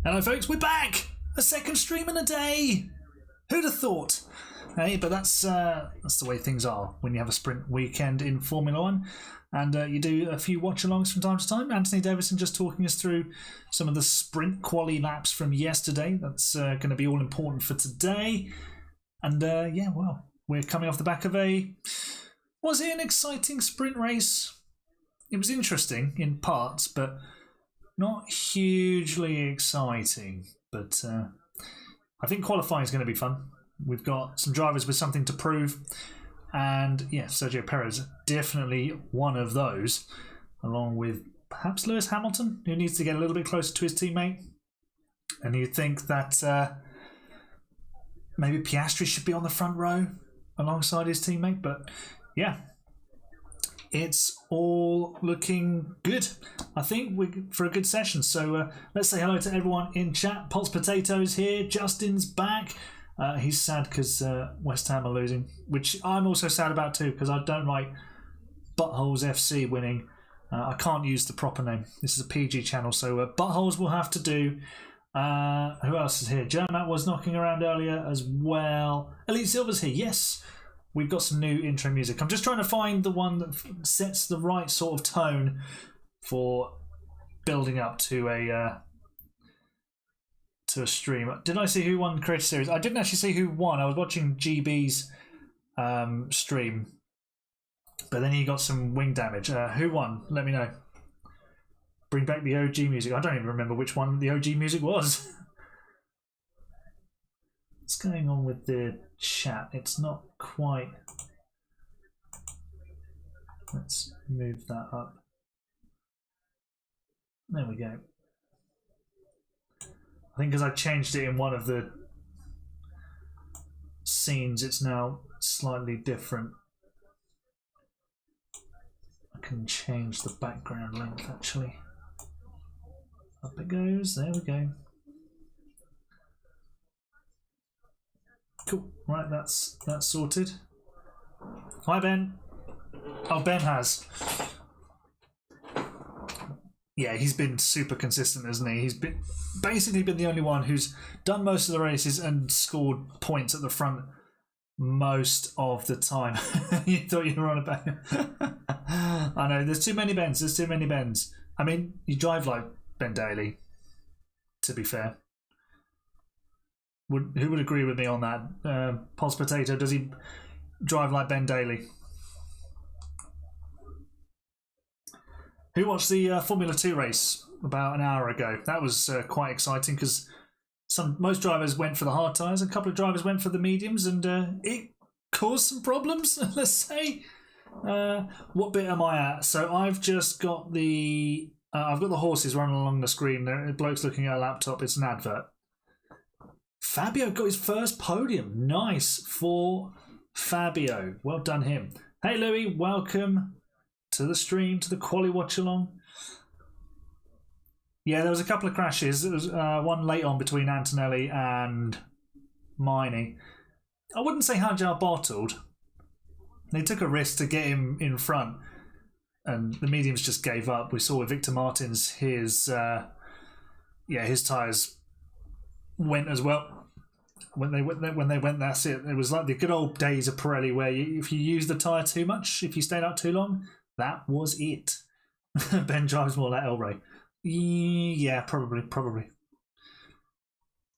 Hello folks, we're back! A second stream in a day! Who'd have thought? Hey, but that's the way things are when you have a sprint weekend in Formula One and you do a few watch-alongs from time to time. Anthony Davison just talking us through some of the sprint quali laps from yesterday. That's going to be all important for today. And yeah, well, we're coming off the back of was it an exciting sprint race? It was interesting in parts, but not hugely exciting. But I think qualifying is going to be fun. We've got some drivers with something to prove. And yeah, Sergio Perez, definitely one of those, along with perhaps Lewis Hamilton, who needs to get a little bit closer to his teammate. And you'd think that maybe Piastri should be on the front row alongside his teammate. But yeah, it's all looking good. I think we're for a good session. So let's say hello to everyone in chat. Pulse Potatoes here. Justin's back. He's sad because West Ham are losing, which I'm also sad about too, because I don't like Buttholes FC winning. I can't use the proper name. This is a PG channel, so Buttholes will have to do. Who else is here? Jermat was knocking around earlier as well. Elite Silver's here. Yes, we've got some new intro music. I'm just trying to find the one that sets the right sort of tone for building up to a stream. Did I see who won Creator Series? I didn't actually see who won. I was watching GB's stream, but then he got some wing damage. Who won? Let me know. Bring back the OG music. I don't even remember which one the OG music was. What's going on with the chat? It's not quite. Let's move that up. There we go. I think because I changed it in one of the scenes, it's now slightly different. I can change the background length actually. Up it goes, there we go. Cool, right, that's sorted. Hi Ben. Oh, Ben has. Yeah, he's been super consistent, hasn't he? He's basically been the only one who's done most of the races and scored points at the front most of the time. You thought you were on about him. I know, there's too many Bens. There's too many Bens. I mean, you drive like Ben Daly, to be fair. Who would agree with me on that? Pulse Potato, does he drive like Ben Daly? Who watched the Formula 2 race about an hour ago? That was quite exciting because most drivers went for the hard tyres and a couple of drivers went for the mediums, and it caused some problems, let's say. What bit am I at? So I've just got the horses running along the screen. The bloke's looking at a laptop. It's an advert. Fabio got his first podium. Nice for Fabio. Well done him. Hey Louis, welcome to the stream, to the quali watch along. Yeah, there was a couple of crashes. There was one late on between Antonelli and Miney. I wouldn't say Hajar bottled. They took a risk to get him in front, and the mediums just gave up. We saw with Victor Martins, his tyres went as well. When they went, that's it. It was like the good old days of Pirelli, where if you use the tyre too much, if you stayed out too long, that was it. Ben drives more like El Rey. Yeah, probably.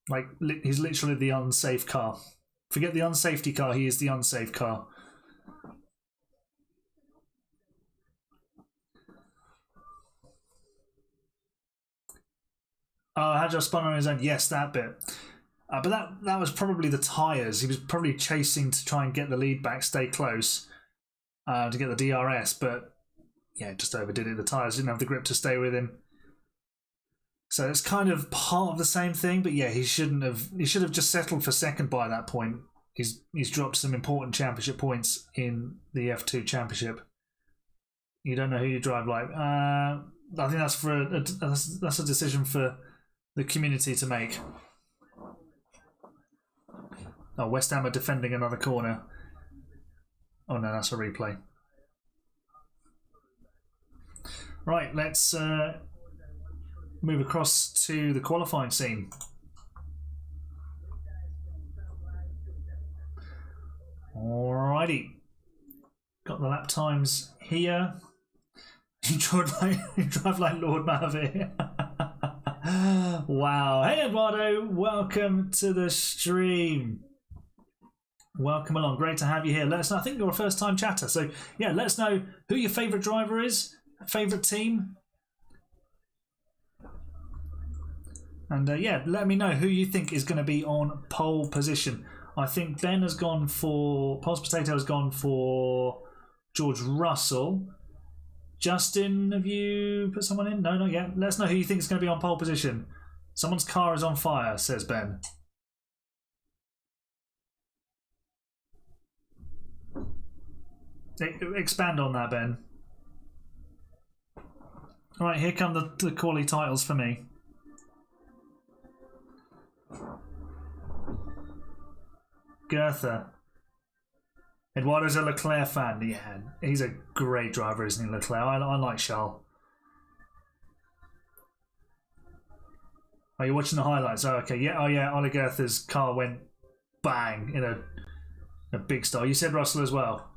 Like, he's literally the unsafe car. Forget the unsafety car, he is the unsafe car. Oh, Hajar spun on his own. Yes, that bit. But that was probably the tyres. He was probably chasing to try and get the lead back, stay close, to get the DRS. But yeah, just overdid it. The tyres didn't have the grip to stay with him. So it's kind of part of the same thing. But yeah, he shouldn't have. He should have just settled for second by that point. He's dropped some important championship points in the F2 championship. You don't know who you drive like. I think that's that's a decision for the community to make. Oh, West Ham are defending another corner. Oh no, that's a replay. Right, let's move across to the qualifying scene. Alrighty. Got the lap times here. You drive like Lord Mavic. Wow. Hey Eduardo, welcome to the stream. Welcome along. Great to have you here. Let us know. I think you're a first time chatter. So yeah, let us know who your favourite driver is, favourite team. And yeah, let me know who you think is going to be on pole position. I think Ben has gone for, Pulse Potato has gone for George Russell. Justin, have you put someone in? No, not yet. Let us know who you think is going to be on pole position. Someone's car is on fire, says Ben. Expand on that, Ben. All right, here come the quality titles for me. Goethe. Eduardo's a Leclerc fan. Yeah, he's a great driver, isn't he, Leclerc? I like Charles. Are you watching the highlights? Oh, okay. Yeah. Oh, yeah. Ole Goethe's car went bang in a big style. You said Russell as well.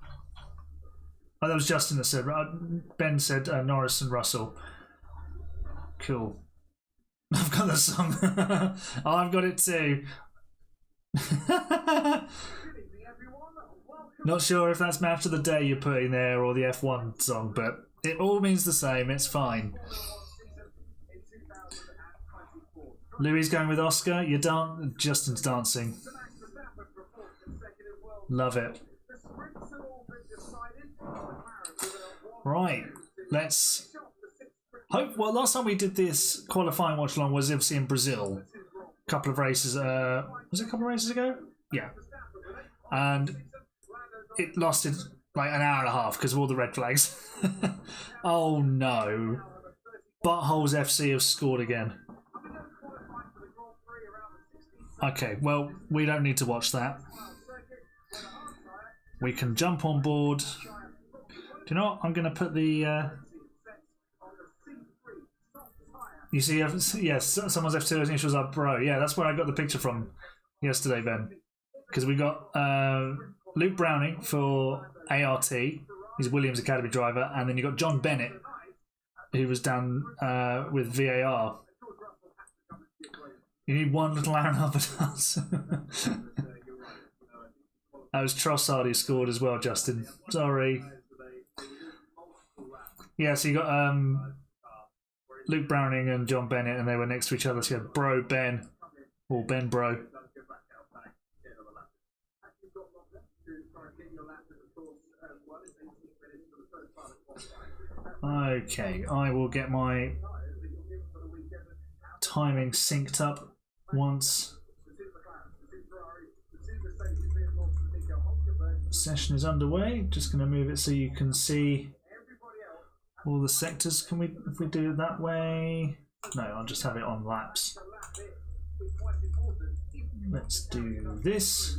Oh, that was Justin that said. Ben said Norris and Russell. Cool. I've got the song. Oh, I've got it too. Not sure if that's match of the day you're putting there or the F1 song, but it all means the same. It's fine. Louis going with Oscar. You're Justin's dancing. Love it. Right. Let's hope. Well, last time we did this qualifying watch along was obviously in Brazil. A couple of races. Was it a couple of races ago? Yeah. And it lasted like an hour and a half because of all the red flags. Oh no. Buttholes FC have scored again. Okay, well, we don't need to watch that. We can jump on board. Do you know what? I'm going to put the... You see, yes, someone's F2 initials are bro. Yeah, that's where I got the picture from yesterday, Ben. Because we got Luke Browning for ART. He's a Williams Academy driver. And then you got John Bennett, who was down with VAR. You need one little Aaron Hubbard. That was Trossard who scored as well, Justin. Sorry. Yeah, so you got Luke Browning and John Bennett, and they were next to each other. So you had Bro Ben, or Ben Bro. Okay, I will get my timing synced up once the session is underway. Just going to move it so you can see all the sectors. Can we, if we do it that way? No, I'll just have it on laps. Let's do this.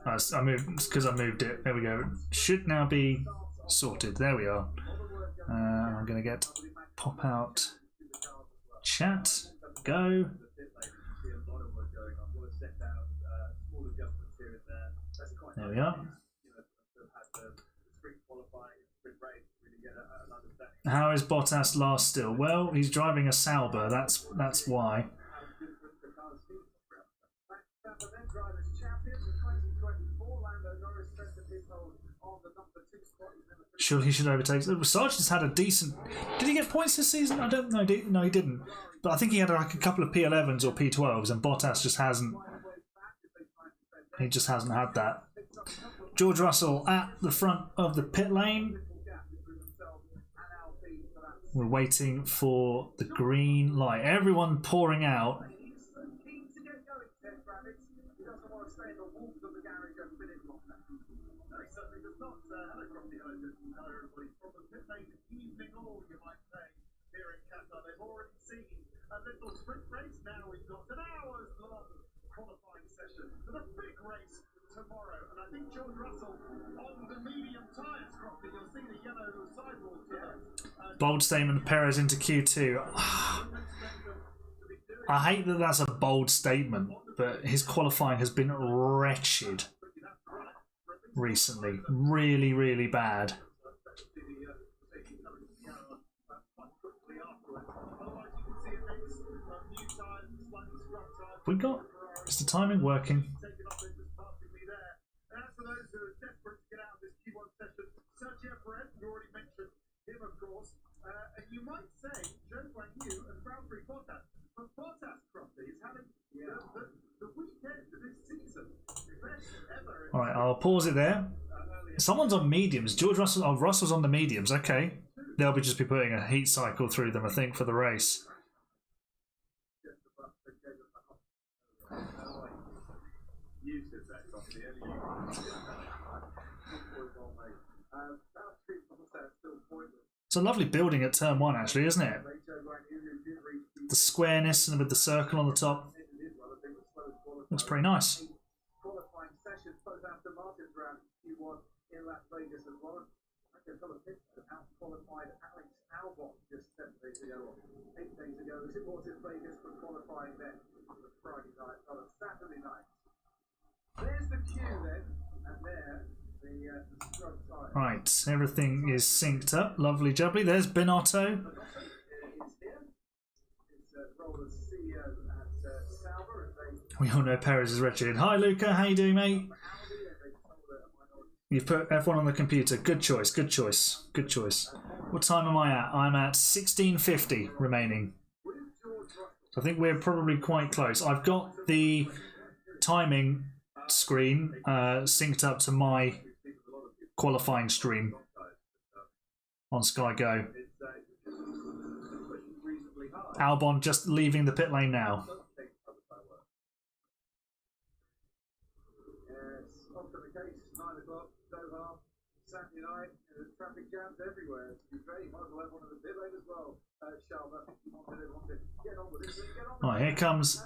Oh, I moved because I moved it. There we go. Should now be sorted. There we are. I'm going to get pop out chat. Go. There we are. How is Bottas last still? Well, he's driving a Sauber. That's why. Sure, he should overtake. Sargent's had a decent. Did he get points this season? I don't know. No, he didn't. But I think he had like a couple of P11s or P12s, and Bottas just hasn't. He just hasn't had that. George Russell at the front of the pit lane. We're waiting for the green light. Everyone pouring out. here in Qatar. They've already seen a little sprint race. Now we've got an hours-long qualifying session for the big race tomorrow. And I think George Russell on the medium tyres, Crofty. You'll see the yellow sidewall there. Bold statement, Perez into Q2. I hate that that's a bold statement, but his qualifying has been wretched recently. Really, really bad. We got... Is the timing working? You might say Joe Guanyu and Valtteri Bottas, but Bottas, Crofty, is having the weekend of this season. Best ever. Alright, I'll pause it there. Someone's on mediums. George Russell... Oh, Russell's on the mediums. Okay. They'll be just be putting a heat cycle through them, I think, for the race. It's a lovely building at turn 1, actually, isn't it? The squareness and with the circle on the top. Looks pretty nice. Right, everything is synced up. Lovely jubbly. There's Binotto. We all know Perez is wretched. Hi Luca, how you doing, mate? You've put F1 on the computer. Good choice, good choice, good choice. What time am I at? I'm at 16:50 remaining. So I think we're probably quite close. I've got the timing screen synced up to my qualifying stream on Sky Go. Albon just leaving the pit lane now. Saturday night, traffic jams everywhere. You might as well have one of the pit lane as well. Right, here comes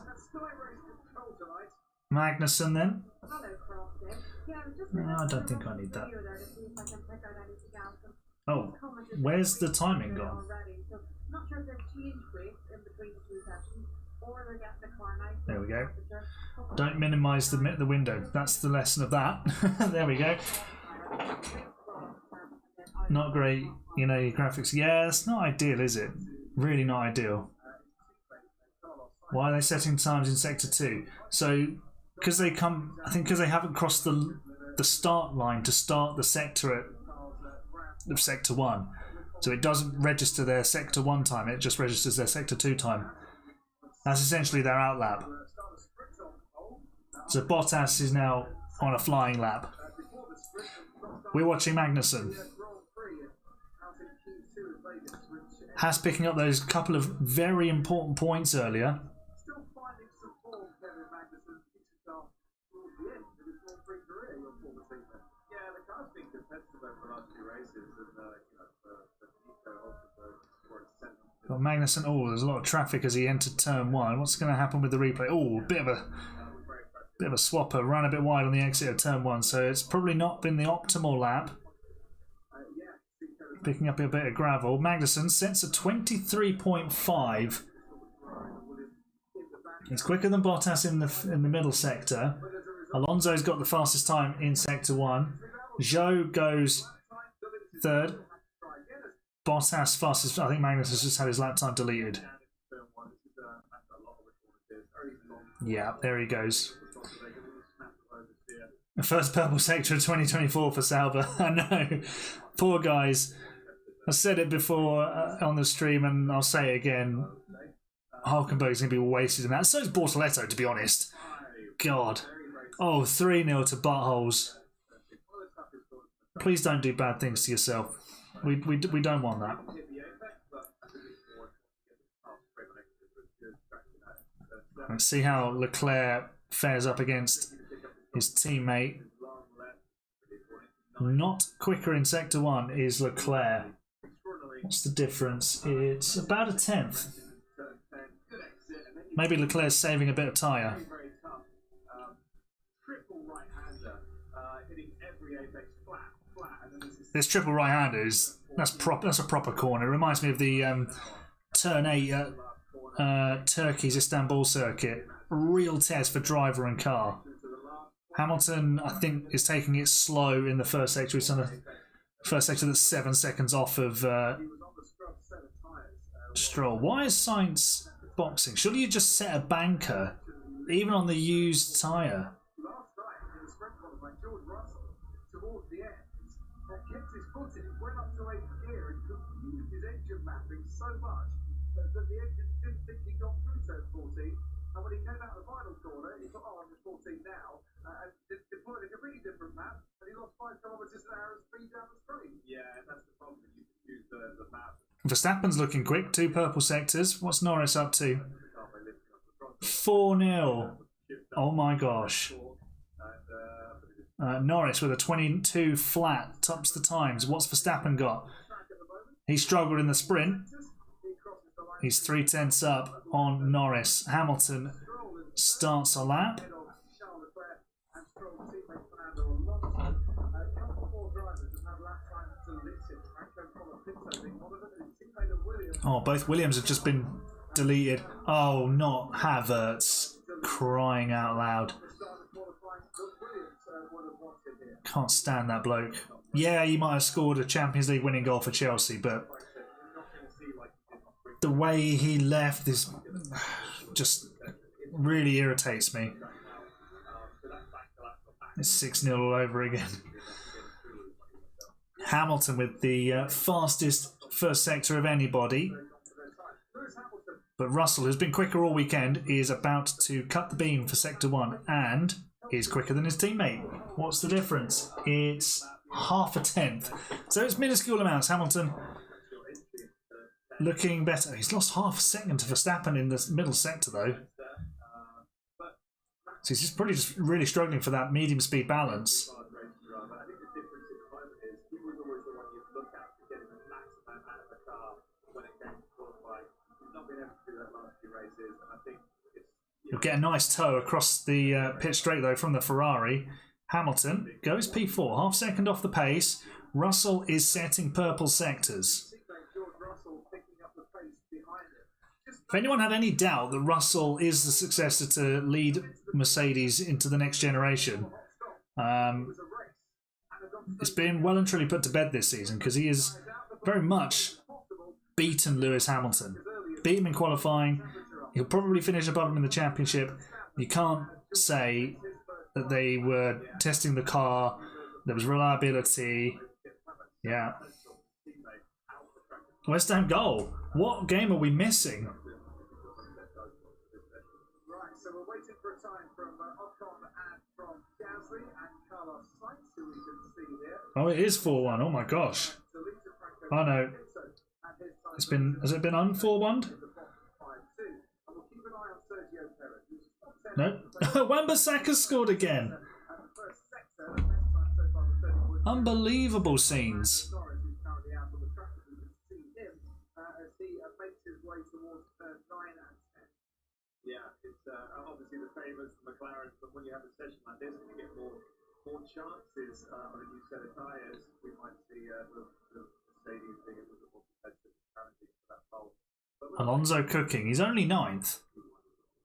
Magnussen then. No, I don't think I need that. Oh, where's the timing gone? There we go. Don't minimise the window. That's the lesson of that. There we go. Not great, you know, your graphics. Yeah, it's not ideal, is it? Really not ideal. Why are they setting times in Sector 2? So, because they come, I think because they haven't crossed the start line to start the sector of Sector 1. So it doesn't register their Sector 1 time, it just registers their Sector 2 time. That's essentially their outlap. So Bottas is now on a flying lap. We're watching Magnussen. Haas picking up those couple of very important points earlier. Got Magnussen. Oh, there's a lot of traffic as he entered turn 1. What's going to happen with the replay? Oh, bit of a swapper. Ran a bit wide on the exit of turn 1, so it's probably not been the optimal lap. Picking up a bit of gravel. Magnussen sets a 23.5. He's quicker than Bottas in the middle sector. Alonso's got the fastest time in Sector 1. Zhou goes 3rd. Bottas fastest. I think Magnussen's just had his lap time deleted. Yeah, there he goes. The first purple sector of 2024 for Sauber. I know. Poor guys. I said it before on the stream and I'll say it again. Hulkenberg's going to be wasted in that. So is Bortoletto, to be honest. God. Oh, 3-0 to buttholes. Please don't do bad things to yourself. We don't want that. Let's see how Leclerc fares up against his teammate. Not quicker in Sector 1 is Leclerc. What's the difference? It's about a tenth. Maybe Leclerc's saving a bit of tyre. This triple right-hander is that's a proper corner. It reminds me of the turn 8 at Turkey's Istanbul circuit. Real test for driver and car. Hamilton, I think, is taking it slow in the first sector. It's on the first sector that's 7 seconds off of Stroll. Why is Sainz boxing? Surely you just set a banker, even on the used tyre. Went up to 8th gear and confused his engine mapping so much that the engine didn't think he got through turn 14. And when he came out of the final corner, he thought, oh, I'm at 14 now, and deployed a completely different map, and he lost 5 kilometres an hour of speed down the straight. Yeah, that's the problem. You can use the map. Verstappen's looking quick. 2 purple sectors. What's Norris up to? 4-0. Oh my gosh. Norris with a 22 flat tops the times. What's Verstappen got? He struggled in the sprint. He's 3/10 up on Norris. Hamilton starts a lap. Oh, both Williams have just been deleted. Oh, not Havertz. Crying out loud. Can't stand that bloke. Yeah, he might have scored a Champions League winning goal for Chelsea, but the way he left is just really irritates me. It's 6-0 all over again. Hamilton with the fastest first sector of anybody. But Russell, who's been quicker all weekend, is about to cut the beam for Sector 1 and is quicker than his teammate. What's the difference? It's half a tenth. So it's minuscule amounts. Hamilton looking better. He's lost half a second to Verstappen in the middle sector though. So he's probably just really struggling for that medium speed balance. You'll get a nice tow across the pit straight though from the Ferrari. Hamilton goes P4, half second off the pace. Russell is setting purple sectors. If anyone had any doubt that Russell is the successor to lead Mercedes into the next generation, it's been well and truly put to bed this season because he is very much beaten Lewis Hamilton. Beat him in qualifying. He'll probably finish above him in the championship. You can't say that they were testing the car. There was reliability. Yeah. West Ham goal. What game are we missing? Right, so we're waiting for a time from Ocon and from Gasly and Carlos Sainz, who we can see here. Oh, it is 4-1. Oh my gosh. Oh no. It's been. Has it been un-4-1'd? No. Wan-Bissaka scored again. Unbelievable scenes. Yeah, it's obviously the favourites, the McLaren, but when you have a session like this and you get more chances on a new set of tyres, we might see the Mercedes being a little bit more competitive and challenging for that pole. Alonso cooking. He's only 9th.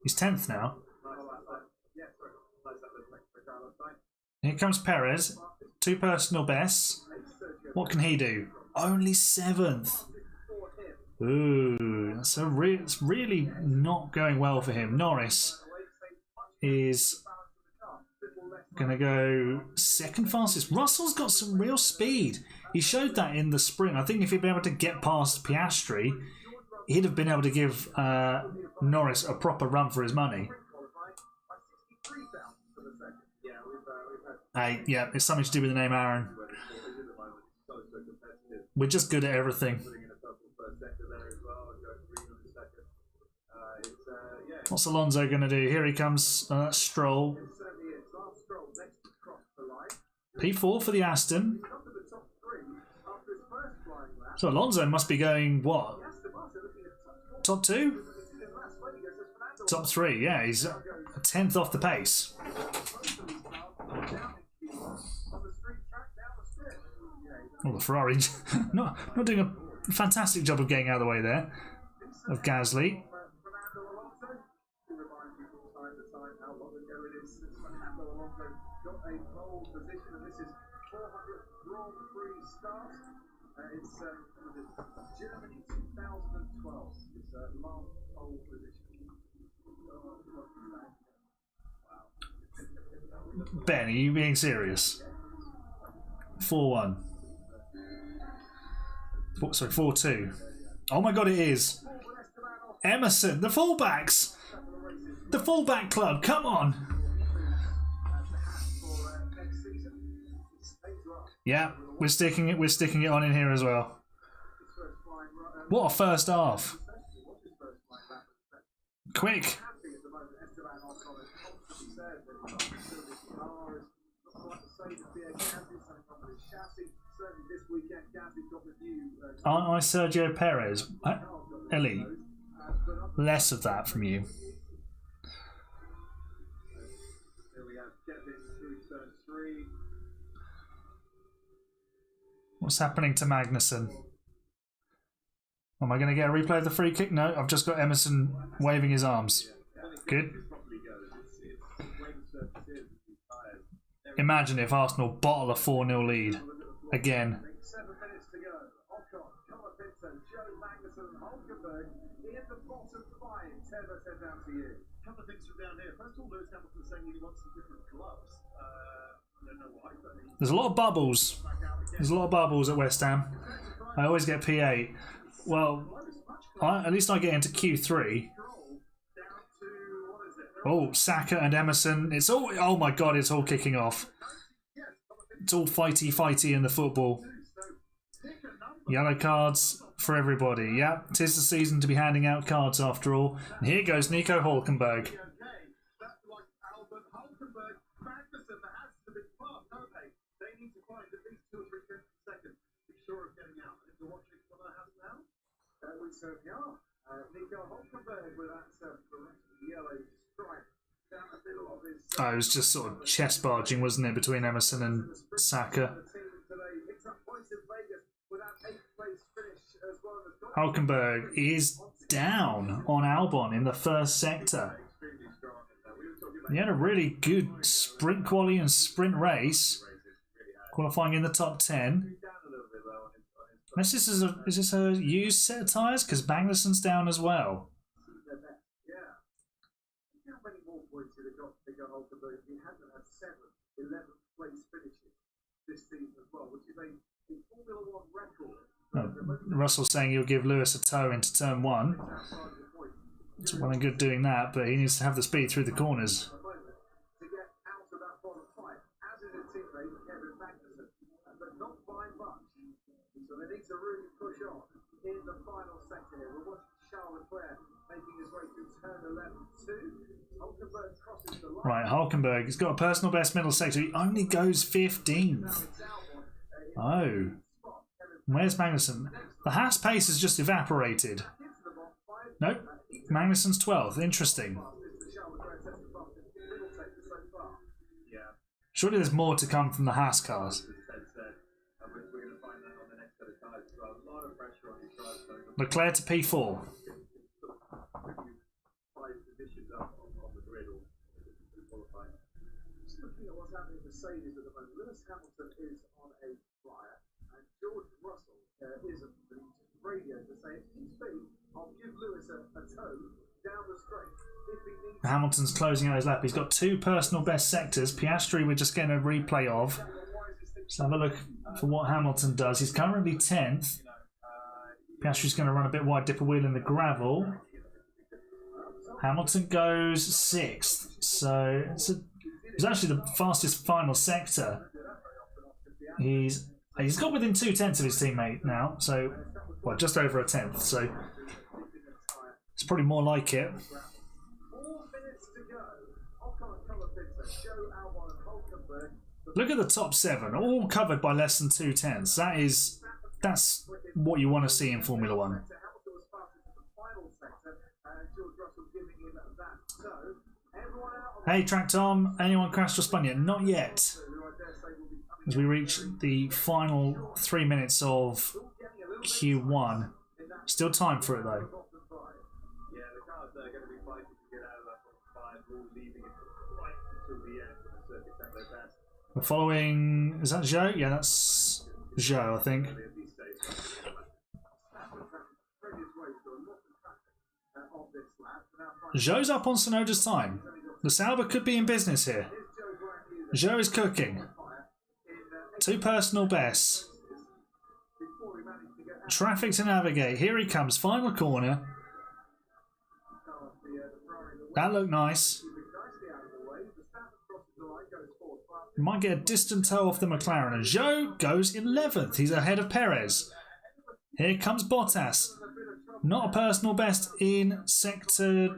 He's 10th now. Here comes Perez. 2 personal bests. What can he do? Only 7th. Ooh, it's really not going well for him. Norris is going to go 2nd fastest. Russell's got some real speed. He showed that in the sprint. I think if he'd been able to get past Piastri, he'd have been able to give Norris a proper run for his money. Yeah, it's something to do with the name Aaron. We're just good at everything. What's Alonso going to do? Here he comes. Stroll. P4 for the Aston. So Alonso must be going, what? Top 2? Top 3, yeah, he's a 10th off the pace. Oh, the Ferrari not doing a fantastic job of getting out of the way there of Gasly. It's Germany 2012. It's last pole position. Ben, are you being serious? 4-1. Sorry, 4-2. Oh my god, it is. Emerson, the fullbacks. The fullback club, come on. Yeah, we're sticking it on in here as well. What a first half. Quick. Aren't I Sergio Perez? Ellie, less of that from you. What's happening to Magnussen? Am I going to get a replay of the free kick? No, I've just got Emerson waving his arms. Good. Imagine if Arsenal bottle a 4-0 lead again. There's a lot of bubbles. There's a lot of bubbles at West Ham. I always get P8. Well, at least I get into Q3. Oh, Saka and Emerson. It's all. Oh my god! It's all kicking off. It's all fighty in the football. Yellow cards for everybody. Yeah, 'tis the season to be handing out cards after all. And here goes Nico Hülkenberg. Oh, it was just sort of chest barging, wasn't it, between Emerson and Saka. Hülkenberg is down on Albon in the first sector. He had a really good sprint quali and sprint race, qualifying in the top 10. Unless is this a used set of tyres? Because Magnussen's down as well. Oh, Russell's saying he'll give Lewis a tow into turn 1. It's well and good doing that, but he needs to have the speed through the corners. Right, Hülkenberg, he's got a personal best middle sector. He only goes 15th. Oh. Where's Magnussen? The Haas pace has just evaporated. Nope. Magnussen's 12th. Interesting. Surely there's more to come from the Haas cars. Leclerc to P4. Mercedes at the moment. Lewis Hamilton is on a flyer, and George Russell is on the radio to say, if he's speed, I'll give Lewis a tow down the straight. If he needs Hamilton's closing out his lap. He's got 2 personal best sectors. Piastri we're just getting a replay of. Let's have a look for what Hamilton does. He's currently 10th. Piastri's going to run a bit wide, dip a wheel in the gravel. Hamilton goes 6th. So it's actually the fastest final sector. He's got within 2/10 of his teammate now, so well, just over a 10th. So it's probably more like it. Look at the top 7, all covered by less than 2/10. That's what you want to see in Formula One. Hey Track Tom, anyone crashed or spun yet? Not yet. As we reach the final 3 minutes of Q1. Still time for it though. We're following, is that Joe? Yeah, that's Joe, I think. Joe's up on Sonoda's time. The Sauber could be in business here. Joe is cooking. 2 personal bests. Traffic to navigate. Here he comes. Final corner. That looked nice. Might get a distant toe off the McLaren. And Joe goes 11th. He's ahead of Perez. Here comes Bottas. Not a personal best in sector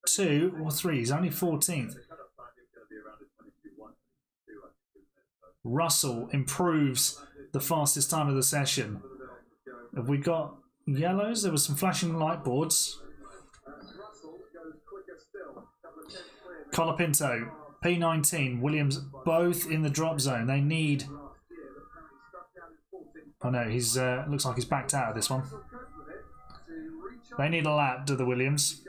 2 or 3. He's only 14th. Russell improves the fastest time of the session. Have we got yellows? There were some flashing light boards. Colapinto, P19, Williams, both in the drop zone. They need... Oh no, he's looks like he's backed out of this one. They need a lap, do the Williams.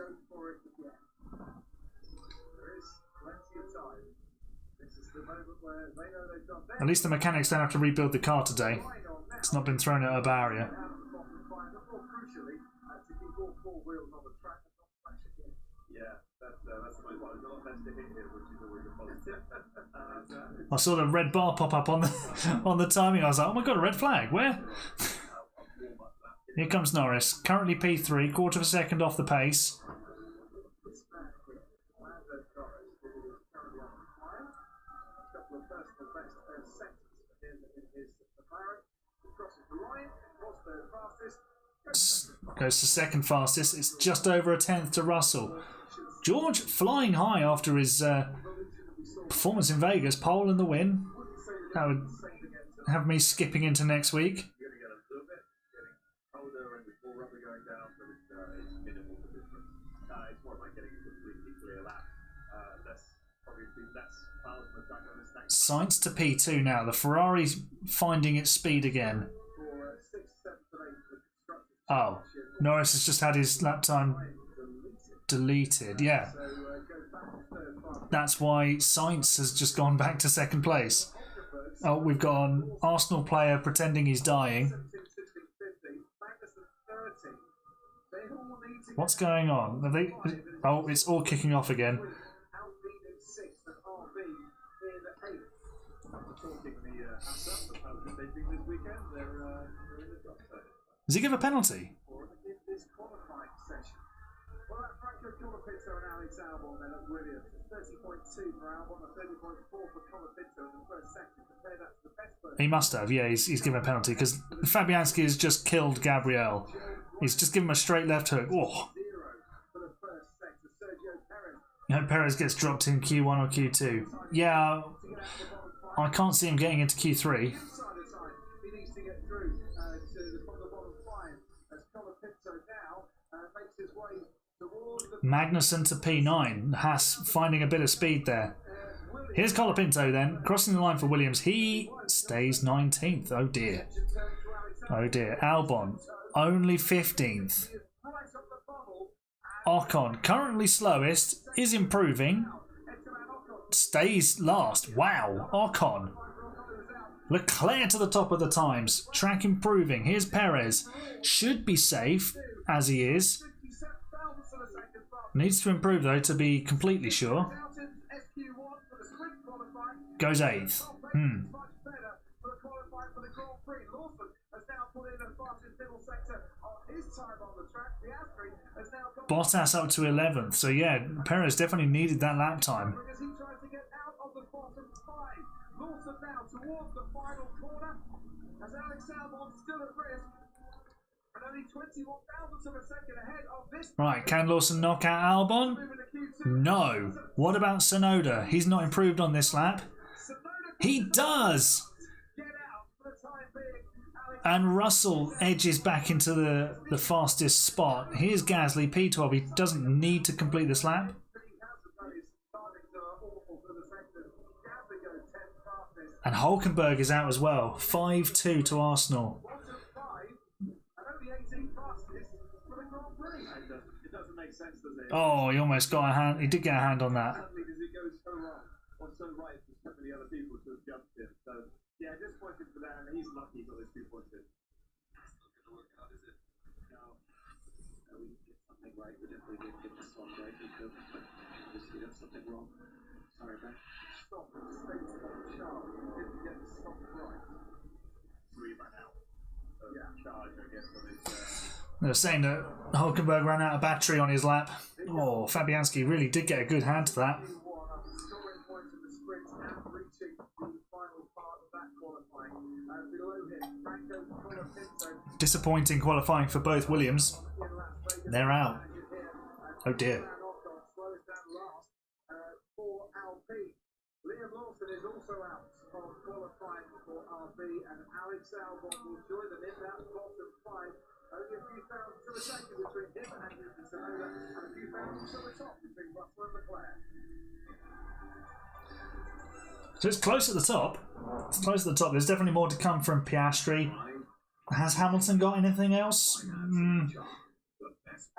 At least the mechanics don't have to rebuild the car today. It's not been thrown at a barrier. I saw the red bar pop up on the timing. I was like, oh my god, a red flag. Where? Here comes Norris. Currently P3, quarter of a second off the pace. Goes to second fastest. It's just over a tenth to Russell. George flying high after his performance in Vegas. Pole in the win. That would have me skipping into next week. Sainz to P2 now. The Ferrari's finding its speed again. Oh, Norris has just had his lap time deleted. Yeah. That's why Sainz has just gone back to second place. Oh, we've got an Arsenal player pretending he's dying. What's going on? Are they... Oh, it's all kicking off again. Does he give a penalty? He must have, yeah, he's given a penalty because Fabianski has just killed Gabriel. He's just given him a straight left hook. Oh. I hope Perez gets dropped in Q1 or Q2. Yeah, I can't see him getting into Q3. Magnussen to P9. Haas finding a bit of speed there. Here's Colapinto then, crossing the line for Williams. He stays 19th. Oh dear. Oh dear. Albon, only 15th. Ocon, currently slowest, is improving. Stays last. Wow. Ocon. Leclerc to the top of the times. Track improving. Here's Perez. Should be safe, as he is. Needs to improve though to be completely sure. Goes 8th. Bottas up to 11th. So yeah, Perez definitely needed that lap time. Right, can Lawson knock out Albon? No. What about Sonoda? He's not improved on this lap. He does! And Russell edges back into the fastest spot. Here's Gasly, P12. He doesn't need to complete this lap. And Hulkenberg is out as well. 5-2 to Arsenal. Oh, he almost got a hand. He did get a hand on that. Yeah, disappointed for that, and he's lucky he got those 2 points in. That's not going to work out, is it? No. We did something right. We definitely did get the stop right. We could, but obviously that's something wrong. Sorry, man. Stop. Stay sharp. Didn't get the stop right. So he ran out of charge, I guess, on his... They're saying that Hulkenberg ran out of battery on his lap. Oh, Fabianski really did get a good hand to that. Disappointing qualifying for both Williams. They're out. Oh dear. Liam Lawson is also out of qualifying for RB, and Alex Albon will join them in that bottom 5. Only a few thousand to the second between him and Yuki Tsunoda, and a few thousand to the top between Russell and McLaren. So it's close at the top. It's close at the top. There's definitely more to come from Piastri. Has Hamilton got anything else?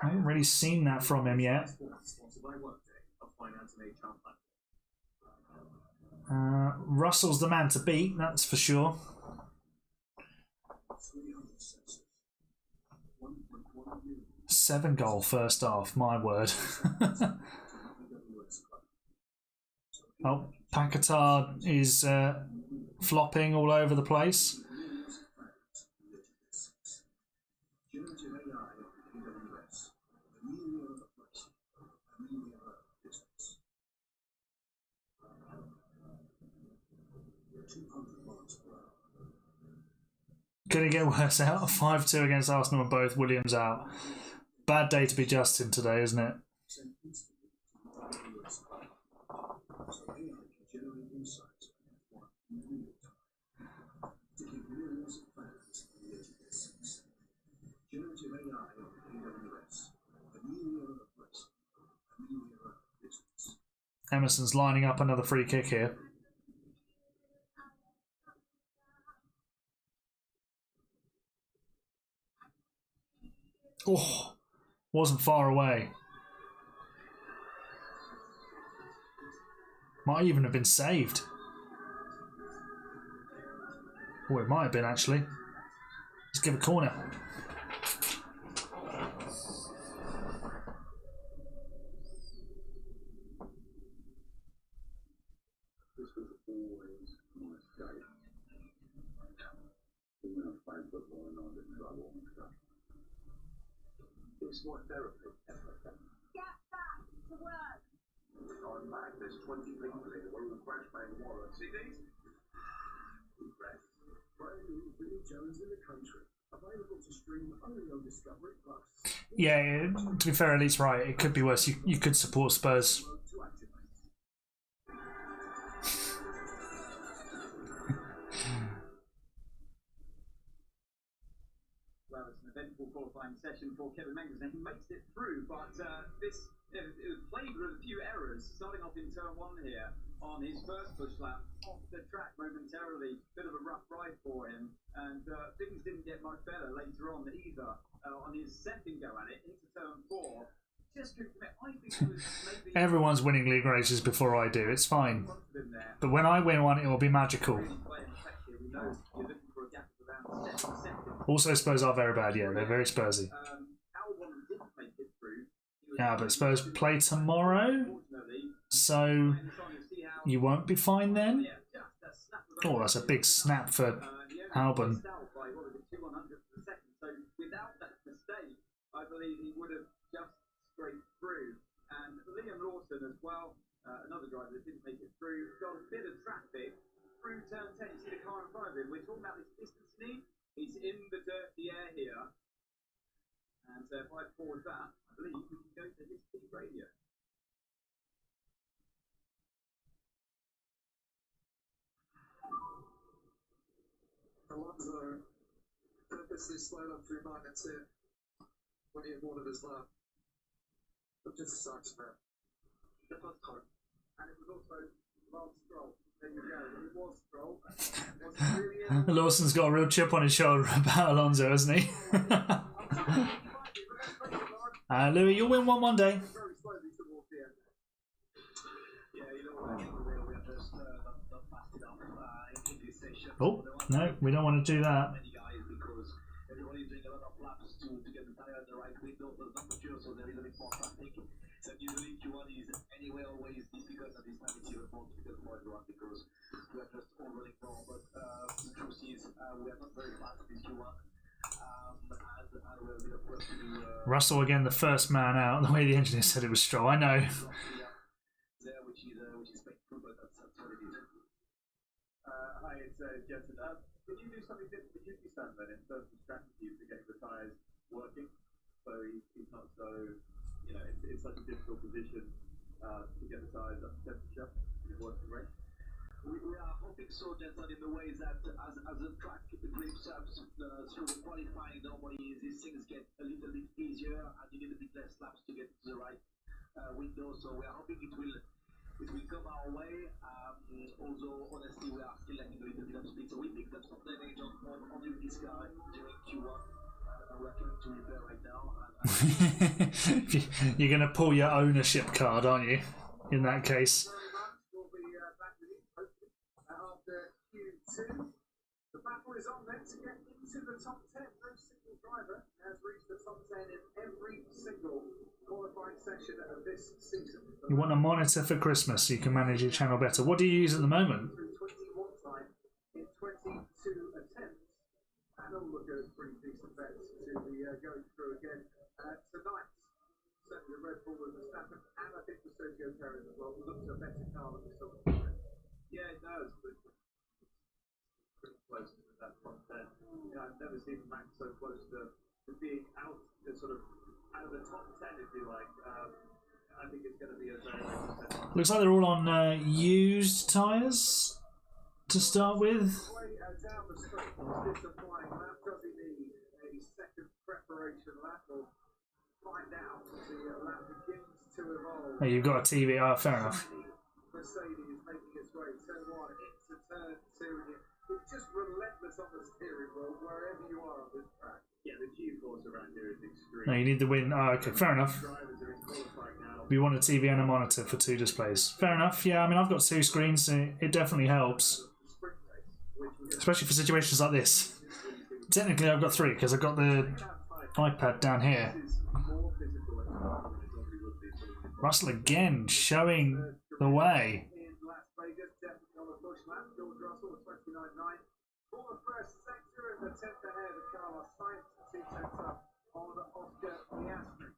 I haven't really seen that from him yet. Russell's the man to beat, that's for sure. Seven goal first half, my word. Oh, Qatar is flopping all over the place. Could it get worse out? 5-2 against Arsenal and both Williams out. Bad day to be Justin today, isn't it? Emerson's lining up another free kick here. Oh, wasn't far away. Might even have been saved. Oh, it might have been actually. Let's give a corner. It's more therapy. Get back to work. I'm back. There's 20 people here. We're all crash bang water. See these? Brand new Billy Jones in the country. Available to stream only on Discovery Plus. Yeah, to be fair, Elite's right. It could be worse. You could support Spurs. Well, it's an eventful qualifying session for Kevin Magnussen. He makes it through, but it was plagued with a few errors. Starting off in turn 1 here on his first push lap, off the track momentarily. Bit of a rough ride for him, and things didn't get much better later on either. On his second go at it into turn 4, just couldn't commit. I think it was maybe Everyone's winning league races before I do. It's fine. But when I win one, it will be magical. We know you're looking for a gap of around 7 seconds. Also, Spurs are very bad. Yeah, they're very Spursy. Yeah, but Spurs play tomorrow, so you won't be fine then. Oh, that's a big snap for Albon. So without that mistake, I believe he would have just scraped through. And Liam Lawson as well, another driver that didn't make it through, got a bit of traffic through turn 10. You see the car in front of him. We're talking about this distance need. He's in the dirt, the air here. And if I pause that, I believe we can go to his team radio. Alonso obviously slowed up through -2 when he had one of his lap. But just sucks, man. The first time. And it was also Lance Stroll. There you go. It was Stroll. Was really Lawson's got a real chip on his shoulder about Alonso, hasn't he? Louis, you'll win one day. very slowly towards the end. Yeah, you know what? We are just not fast enough in this session. Oh, no, we don't want to do that. Many guys because everybody is doing a lot of laps to get the tire in the right window, but not mature, so there is a bit more traffic. So usually Q1 is anyway always difficult, and this time it's even more difficult for everyone because we are just all running wrong. But the truth is we are not very fast in this Q1. And we have a bit of work to do. Russell again, the first man out. The way the engineer said it was Stroll, I know. There, which is painful, but that's what it is. Hi, it's Jensen. Did you do something different for Yuki San then in terms of strategy to get the tyres working? So he's not so, you know, it's such a difficult position to get the tyres up to temperature in a working range. We are hoping so, Jensen, in the way that as the track grips up through the qualifying, normally these things get a little bit easier and you need a bit less laps to get to the right window. So we are hoping it will come our way. Although honestly we are still lacking a little bit of speed. So we picked up some damage on Yuki's car during Q1. And we are trying to repair right now. You're going to pull your ownership card, aren't you? In that case. We'll be back with you, hopefully, after Q2. The battle is on then to get into the top 10. No single driver has reached the top 10 in every single qualifying session of this season. You want a monitor for Christmas so you can manage your channel better. What do you use at the moment? Through 21 time in 22 attempts. And all look at pretty decent bets to be going through again tonight. Certainly the Red Bull with Verstappen and I think the Sergio Perez as well. Looks a better car than we saw before. Yeah, it does. But pretty close to that top 10. You know, I've never seen Max so close to being out, sort of out of the top 10, if you like. I think it's going to be a very, very successful. Looks like they're all on used tyres to start with. Way down the straight, is this a flying lap? Does he need a second preparation lap? We'll find out as the lap begins to evolve. Oh, you've got a TV. Oh, fair enough. Mercedes making its way turn 1 into turn 2. It's just relentless on the steering wheel wherever you are on this track. Yeah, the G-force around here is extreme. No, you need the win. Oh, okay, fair enough. Drivers are in qualifying now. We want a TV and a monitor for 2 displays. Fair enough. Yeah, I mean, I've got 2 screens, so it definitely helps. Sprint race, which was Especially for situations like this. Technically, I've got 3 because I've got the iPad down here. more physical at the moment than it normally would be. Sort of Russell again showing the way. in Las Vegas, definitely on the push lap. George Russell with 29.9 for the first sector and the 10th ahead of Carlos Sainz, 2 tenths up on Oscar Piastri.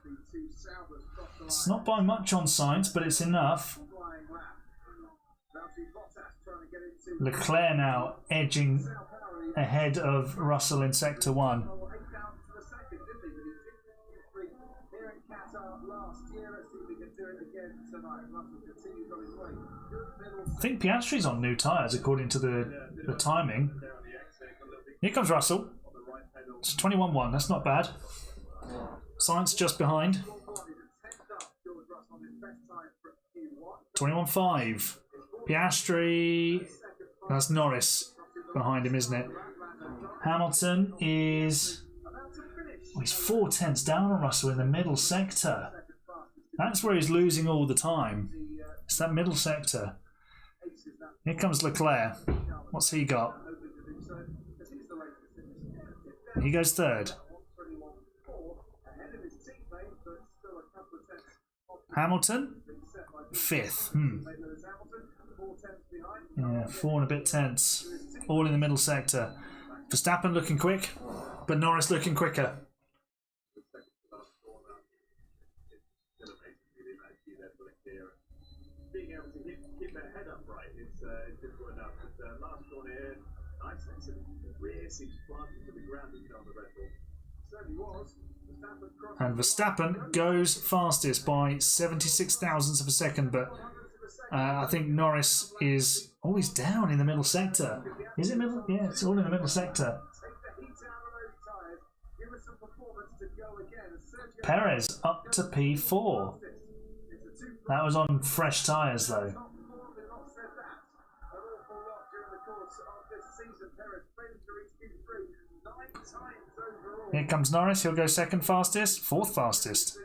The 2 Saubers cross the line. It's not by much on science, but it's enough. Flying lap. Valtteri Bottas trying to get into Leclerc now edging Sao Paulo. ahead of Russell in sector 1. Well, 8 down to the second, didn't he? But he did Q3 here in Qatar last year. Let's see if he can do it again tonight. Russell continues on his way. Good middle. I think Piastri's on new tyres according to the timing. there on the exit, a little bit Here comes Russell. on the right pedal. It's 21.1. That's not bad. Science just behind. 21.5. Piastri. That's Norris behind him, isn't it? Hamilton is. Oh, he's 4 tenths down on Russell in the middle sector. That's where he's losing all the time. It's that middle sector. Here comes Leclerc. What's he got? He goes 3rd. Hamilton, 5th. Yeah, 4 and a bit tenths. All in the middle sector. Verstappen looking quick, but Norris looking quicker. Being able to keep their head upright is difficult enough. But last corner here, nice sense of rear seems planted to the ground as you know on the Red Bull. Certainly was. Verstappen crossed And Verstappen goes fastest by 76 thousandths of a second, but I think Norris is always down in the middle sector. Is it middle? Yeah, it's all in the middle sector. Perez up to P4. That was on fresh tyres though. Here comes Norris, he'll go second fastest, fourth fastest.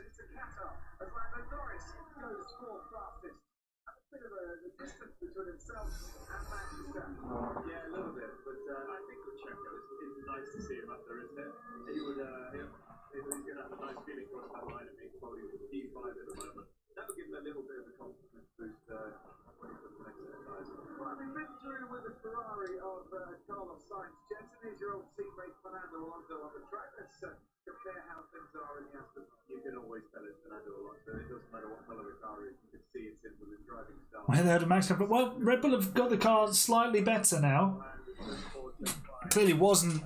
Yeah, a little bit, but I think with Checo, it's nice to see him up there, isn't it? He would, he's going to have a nice feeling across that line and being probably P5 at the moment. That will give him a little bit of a confidence boost when he puts the next set of tyres on. Well, I mean, been through with the Ferrari of Carlos Sainz. Jensen is your old teammate Fernando Alonso on the track. Let's compare how things are in the Aston. You can always tell it's Fernando Alonso. It doesn't matter what colour his car is. You can see it's him with his driving style. Well, they had a max up, but well, Red Bull have got the car slightly better now. Clearly wasn't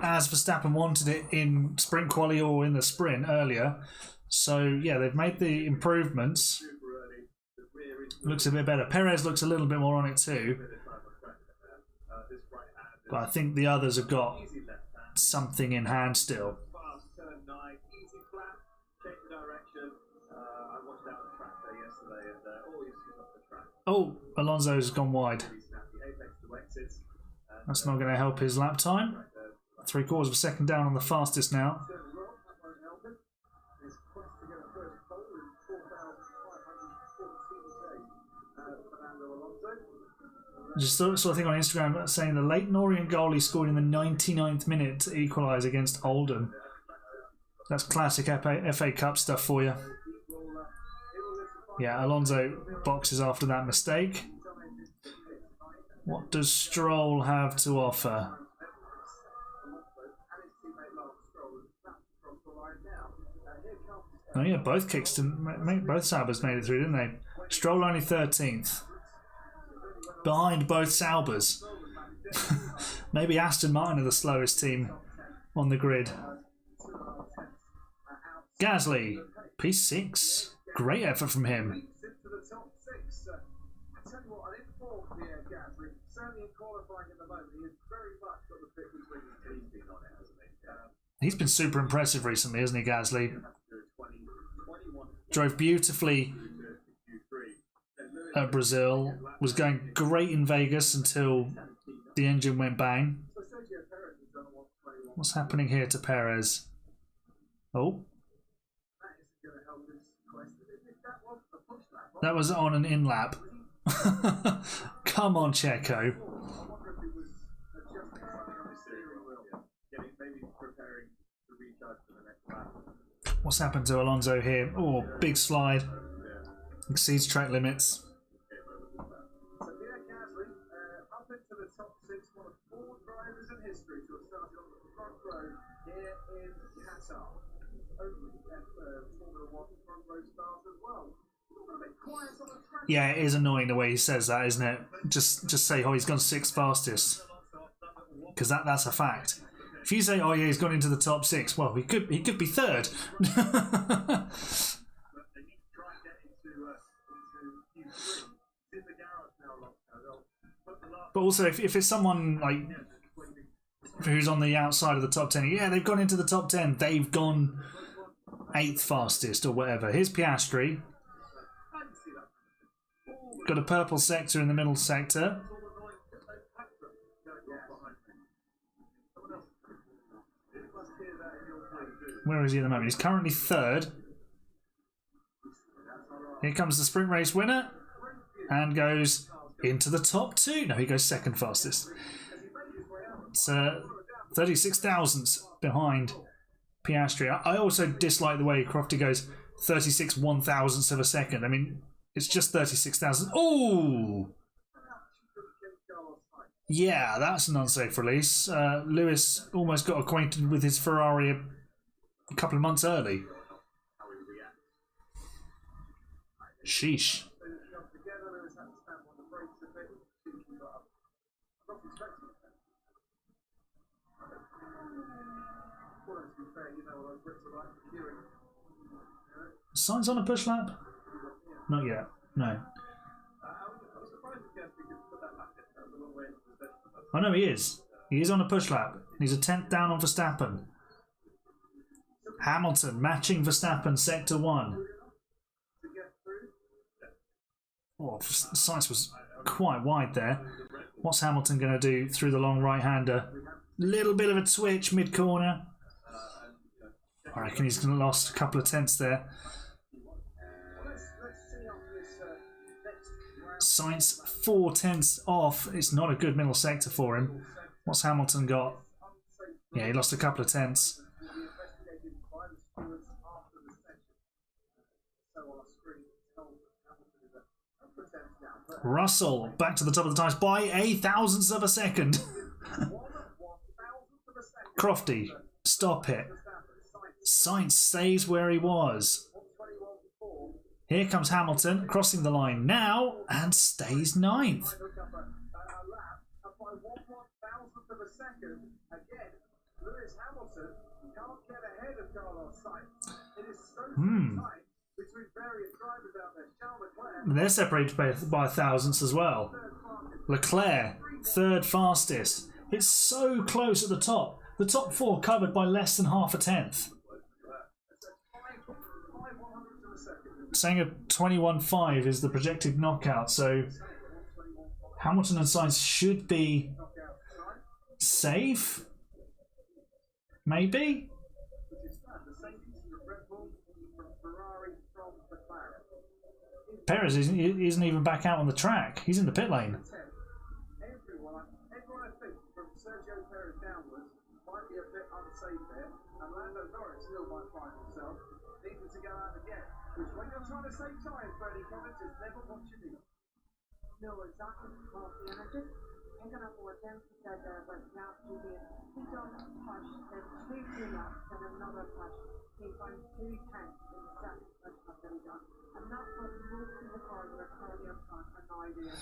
as Verstappen wanted it in sprint quali or in the sprint earlier. So yeah, they've made the improvements. Looks a bit better. Perez looks a little bit more on it too. But I think the others have got something in hand still. Oh, Alonso's gone wide. That's not going to help his lap time. 3/4 of a second down on the fastest now. Just sort of thing on Instagram saying the Leighton Orient goal he scored in the 99th minute to equalise against Oldham. That's classic FA Cup stuff for you. Yeah, Alonso boxes after that mistake. What does Stroll have to offer? Oh yeah, both kicks to both Saubers made it through, didn't they? Stroll only 13th. Behind both Saubers. Maybe Aston Martin are the slowest team on the grid. Gasly, P6. Great effort from him. He's been super impressive recently, hasn't he, Gasly? Drove beautifully at Brazil, was going great in Vegas until the engine went bang. What's happening here to Perez? Oh. That was on an in-lap. Come on, Checo. What's happened to Alonso here? Oh, big slide. Exceeds track limits. Up into the top 6, one of 4 drivers in history to have started on the front row here in Qatar. Only Formula One front row stars as well. Yeah, it is annoying the way he says that, isn't it? Just say, oh, he's gone 6th fastest, because that's a fact. If you say, oh yeah, he's gone into the top 6, well, he could be 3rd. But also, if it's someone like who's on the outside of the top 10, yeah, they've gone into the top 10, they've gone 8th fastest or whatever. Here's Piastri. Got a purple sector in the middle sector. Where is he at the moment? He's currently 3rd. Here comes the sprint race winner and goes into the top 2. No, he goes 2nd fastest. It's 36 thousandths behind Piastri. I also dislike the way Crofty goes 36 1,000ths of a second. I mean, it's just 36,000. Oh! Yeah, that's an unsafe release. Lewis almost got acquainted with his Ferrari a couple of months early. Sheesh. Sainz on a push lap? Not yet, no. I know he is. He is on a push lap. He's a 10th down on Verstappen. Hamilton matching Verstappen sector 1. Oh, Sainz was quite wide there. What's Hamilton going to do through the long right-hander? Little bit of a twitch mid-corner. I reckon he's lost a couple of tenths there. Sainz 4 tenths off. It's not a good middle sector for him. What's Hamilton got? Yeah, he lost a couple of tenths. Russell back to the top of the times by a thousandth of a second. Crofty, stop it. Sainz stays where he was. Here comes Hamilton crossing the line now and stays 9th. They're separated by thousandths as well. Leclerc, 3rd fastest. It's so close at the top. The top 4 covered by less than half a tenth. Saying a 21.5 is the projected knockout, so Hamilton and Sainz should be safe. Maybe? Perez isn't even back out on the track. He's in the pit lane. Everyone I think from Sergio Perez downwards might be a bit unsafe there, and Lando Norris still might find himself needing to go out again. Which, when you're trying to save time, Freddie Collins is never what you need. No, exactly. Well, the energy, picking up what James said there about the AHGP. He done a push, then 2 laps, then another push. He found 2 tenths in the second push that he done. And that's what most of the cars that are currently on track are now doing.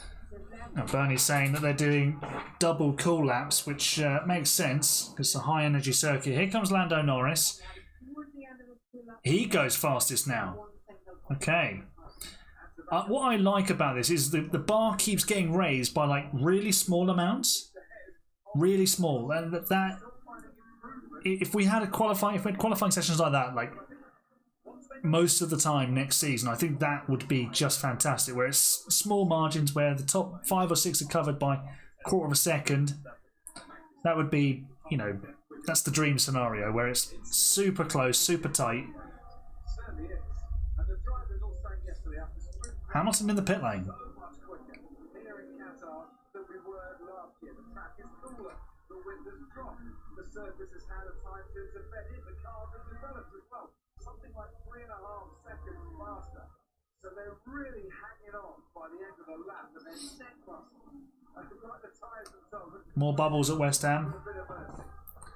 Now Bernie's saying that they're doing double cool laps, which makes sense because it's a high energy circuit. Here comes Lando Norris. He goes fastest now. Okay. What I like about this is the bar keeps getting raised by like really small amounts. Really small. And that if we had qualifying sessions like that, like most of the time next season, I think that would be just fantastic, where it's small margins where the top 5 or 6 are covered by a quarter of a second. That would be, you know, that's the dream scenario where it's super close, super tight. Hamilton in the pit lane. Here in Qatar than we were last year. The track is cooler, the wind has dropped, the surface has had a time to bed in, the cars have developed as well. Something like 3.5 seconds faster. So they're really hanging on by the end of the lap, and they're set muscle. Like the tyres themselves. More bubbles at West Ham.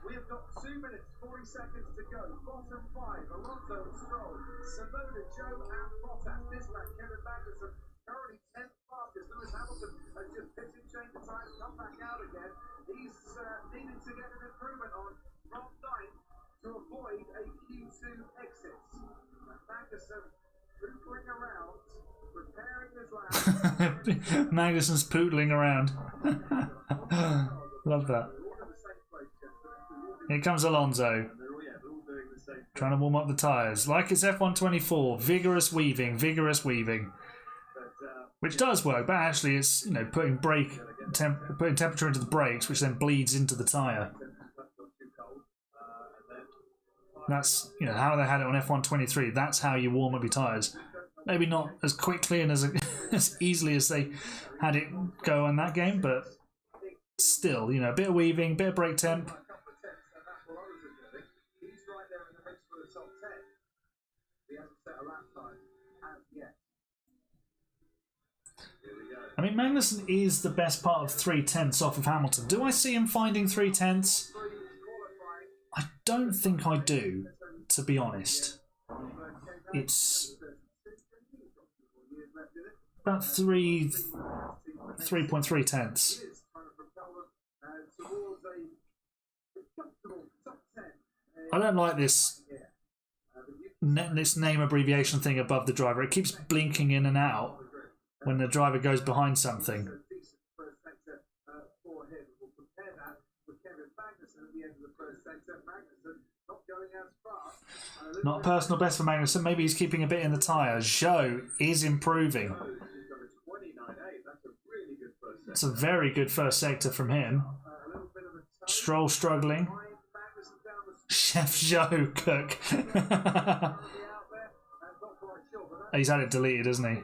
We have got 2 minutes, 40 seconds to go. Bottom 5, Alonso and Stroll, Tsunoda, Joe and Bottas. This man, Kevin Magnussen, currently 10th fastest. Lewis Hamilton has just pitted, changed the tyres, come back out again. He's needed to get an improvement on from 9th to avoid a Q2 exit. Magnussen pootling around, preparing his lap. Magnussen's pootling around. Love that. Here comes Alonso. Trying to warm up the tyres. Like it's F124. Vigorous weaving. Vigorous weaving. Which does work, but actually it's, you know, putting temperature into the brakes, which then bleeds into the tyre. That's, you know, how they had it on F123. That's how you warm up your tyres. Maybe not as quickly and as easily as they had it go in that game, but still, you know, a bit of weaving, bit of brake temp. I mean, Magnussen is the best part of 3 tenths off of Hamilton. Do I see him finding 3 tenths? I don't think I do, to be honest. It's about 3.3 tenths. I don't like this name abbreviation thing above the driver. It keeps blinking in and out when the driver goes behind something. Not personal best for Magnussen. Maybe he's keeping a bit in the tyre. Zhou is improving. It's a very good first sector from him. Stroll struggling. Chef Zhou Cook. He's had it deleted, hasn't he?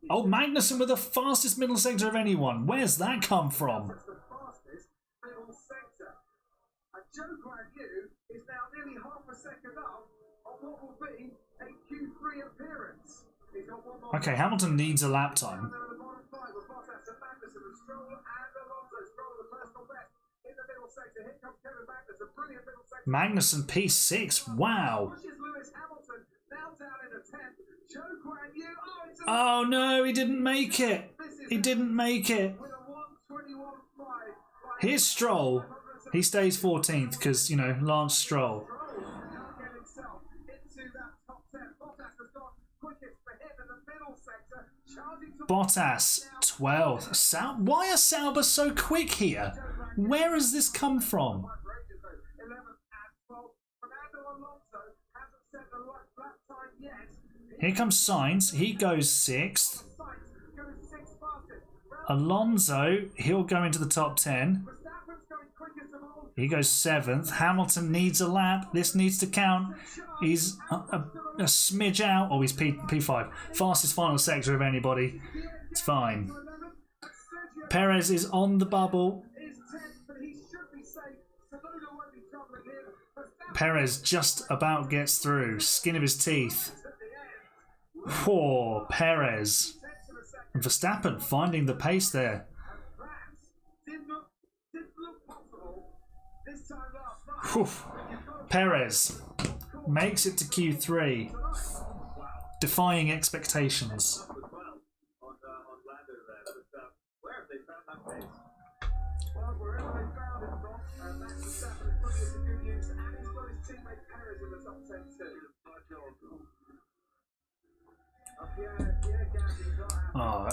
Oh, Magnussen with the fastest middle sector of anyone. Where's that come from? Joe Guanyu is now nearly half a second up on what will be a Q3 appearance. He's got one more. Okay, Hamilton needs a lap time. Magnussen P6, wow. Oh no, he didn't make it. He didn't make it. Here's Stroll. He stays 14th because, you know, Lance Stroll. Bottas 12th. Why are Sauber so quick here? Where has this come from? Here comes Sainz. He goes 6th. Alonso, he'll go into the top 10. He goes 7th. Hamilton needs a lap. This needs to count. He's a smidge out. Oh, he's P5. Fastest final sector of anybody. It's fine. Perez is on the bubble. Perez just about gets through. Skin of his teeth. Poor Perez. And Verstappen finding the pace there. Whew. Perez makes it to Q3, defying expectations. Oh,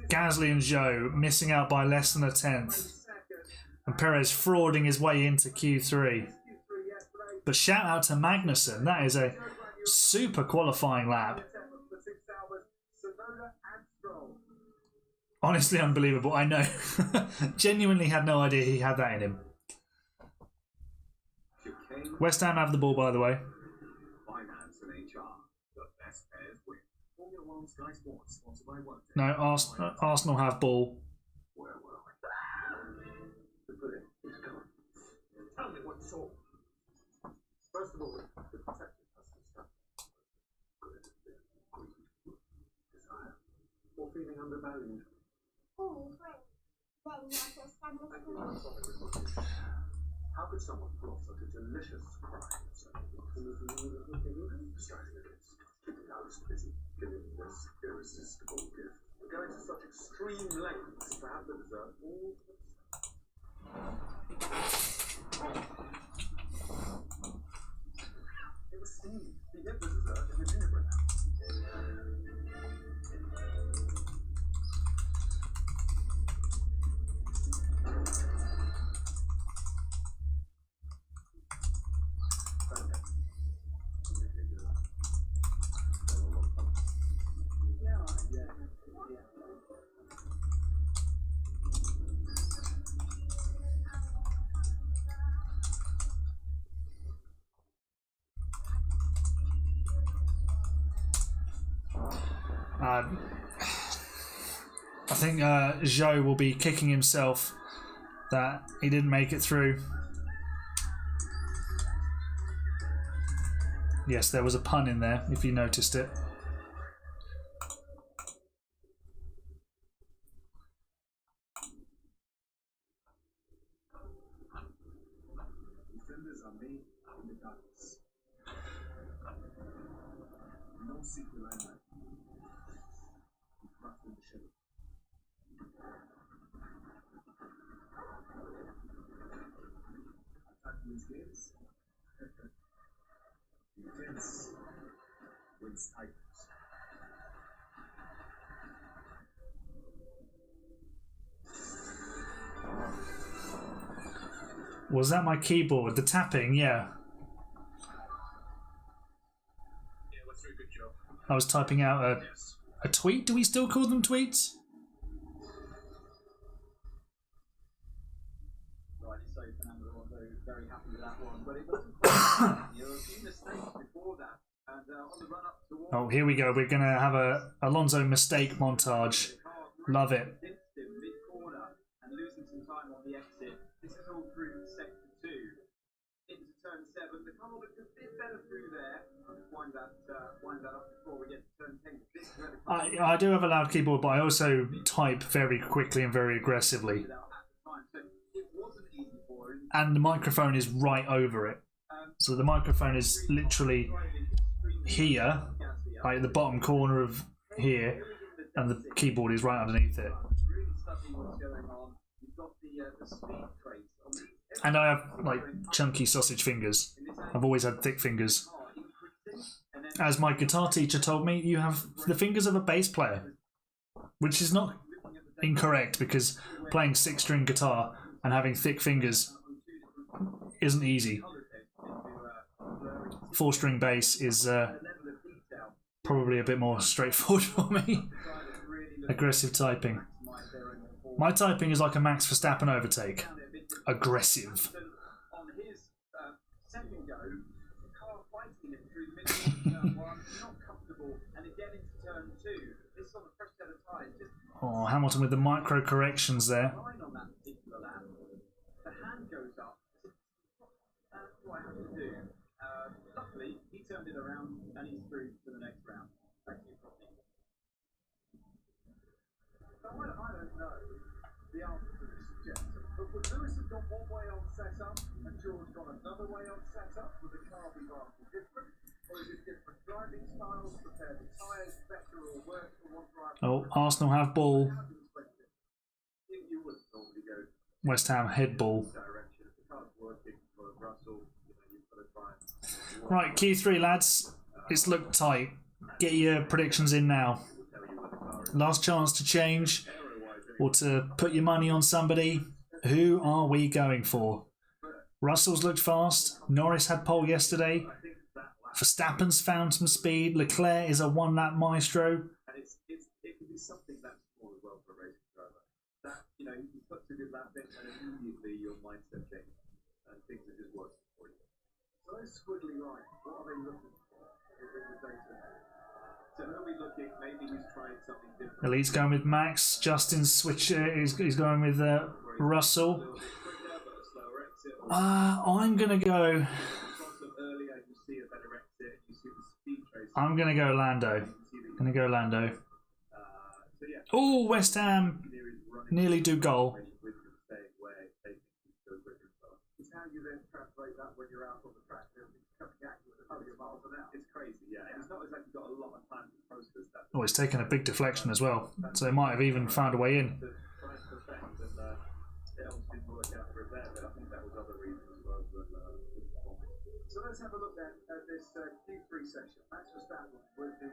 Gasly and Zhou missing out by less than a 10th. And Perez frauding his way into Q3. But shout out to Magnussen. That is a super qualifying lap. Honestly unbelievable. I know. Genuinely had no idea he had that in him. West Ham have the ball, by the way. No, Arsenal have ball. Tell me what's all. First of all, the protected custom stuff. Desire. Or feeling undervalued. Oh, great. Well, How could someone pull off such a delicious crime? Giving this irresistible gift. We're going to such extreme lengths to have the dessert all to It was Steve. He hid the dessert in the gingerbread house. I think Zhou will be kicking himself that he didn't make it through. Yes, there was a pun in there, if you noticed it. Defenders are made in the darkness. No secret line. In the shadow. Attack wins games. Defense wins titles. Was that my keyboard? The tapping, yeah. Yeah, that's a good job. I was typing out Yes. a tweet. Do we still call them tweets? Right, so Fernando Alonso very happy with that one, but it wasn't quite. There were a few mistakes before that, and on the run up towards Oh, here we go. We're going to have a Alonso mistake montage. the car, Love it. dipped him mid-corner and losing some time on the exit. This is all through sector 2 into turn 7. The car looked a bit better through there. I'll just wind that up before we get to turn 10. This is where the car I do have a loud keyboard, but I also type very quickly and very aggressively. was out at the time, so it wasn't easy for him. And the microphone is right over it. So the microphone is literally here, like the bottom corner of here, and the keyboard is right underneath it. Really studying what's going on. You've got the speed trace on the And I have like chunky sausage fingers. I've always had thick fingers. car increasing, and then As my guitar teacher told me, you have the fingers of a bass player, which is not incorrect because playing 6-string guitar and having thick fingers isn't easy. 4-string bass is probably a bit more straightforward for me. Aggressive typing. My typing is like a Max Verstappen overtake. Aggressive. on his second go, the car fighting him through the middle of turn 1, not comfortable, and again into turn 2. This on a fresh set of tyres, just Oh, Hamilton with the micro corrections there. line on that particular lap. The hand goes up. What I have to do. Luckily, he turned it around and he's through to the next round. Thank you, Rodney. So I don't know the answer to this suggestion, but would Lewis have gone one way on setup and George gone another way on setup? Would the car be vastly different? Or is it different driving styles, prepare the tyres better or worse for one driver? Oh, Arsenal have ball. You would normally go West Ham head ball. direction. If the car's working for Russell, you've got to try and Right, Q3 lads. It's looked tight. Get your predictions in now. Last chance to change or to put your money on somebody. Who are we going for? Russell's looked fast. Norris had pole yesterday. Verstappen's found some speed. Leclerc is a one-lap maestro. and it can be something that small as well for a racing driver. That he puts a good lap in, and immediately your mindset changes, and things are just working for you. So those squiggly lines, what are they looking for in the data? So who are we looking? Maybe he's trying something different. Elite's going with Max. Justin's switch is going with Russell. A little bit quicker, but a slower exit. Or I'm gonna go. cross them earlier, you see a better exit. You see the speed trace. I'm gonna go Lando. You see that Gonna go Lando. so yeah, Oh, West Ham there is running. nearly do goal. With them saying where they think you can go quicker and fast. It's how you then translate that when you're out on the track. Everything's coming at you at 100 miles an hour. It's crazy, yeah. It's not as like you've got a lot of time to process that. Oh, it's taken a big deflection as well, so it might have even found a way in. To try and perfect, and it almost didn't work out for it there, but I think that was other reasons as well. So let's have a look then at this Q3 session. Max Verstappen with the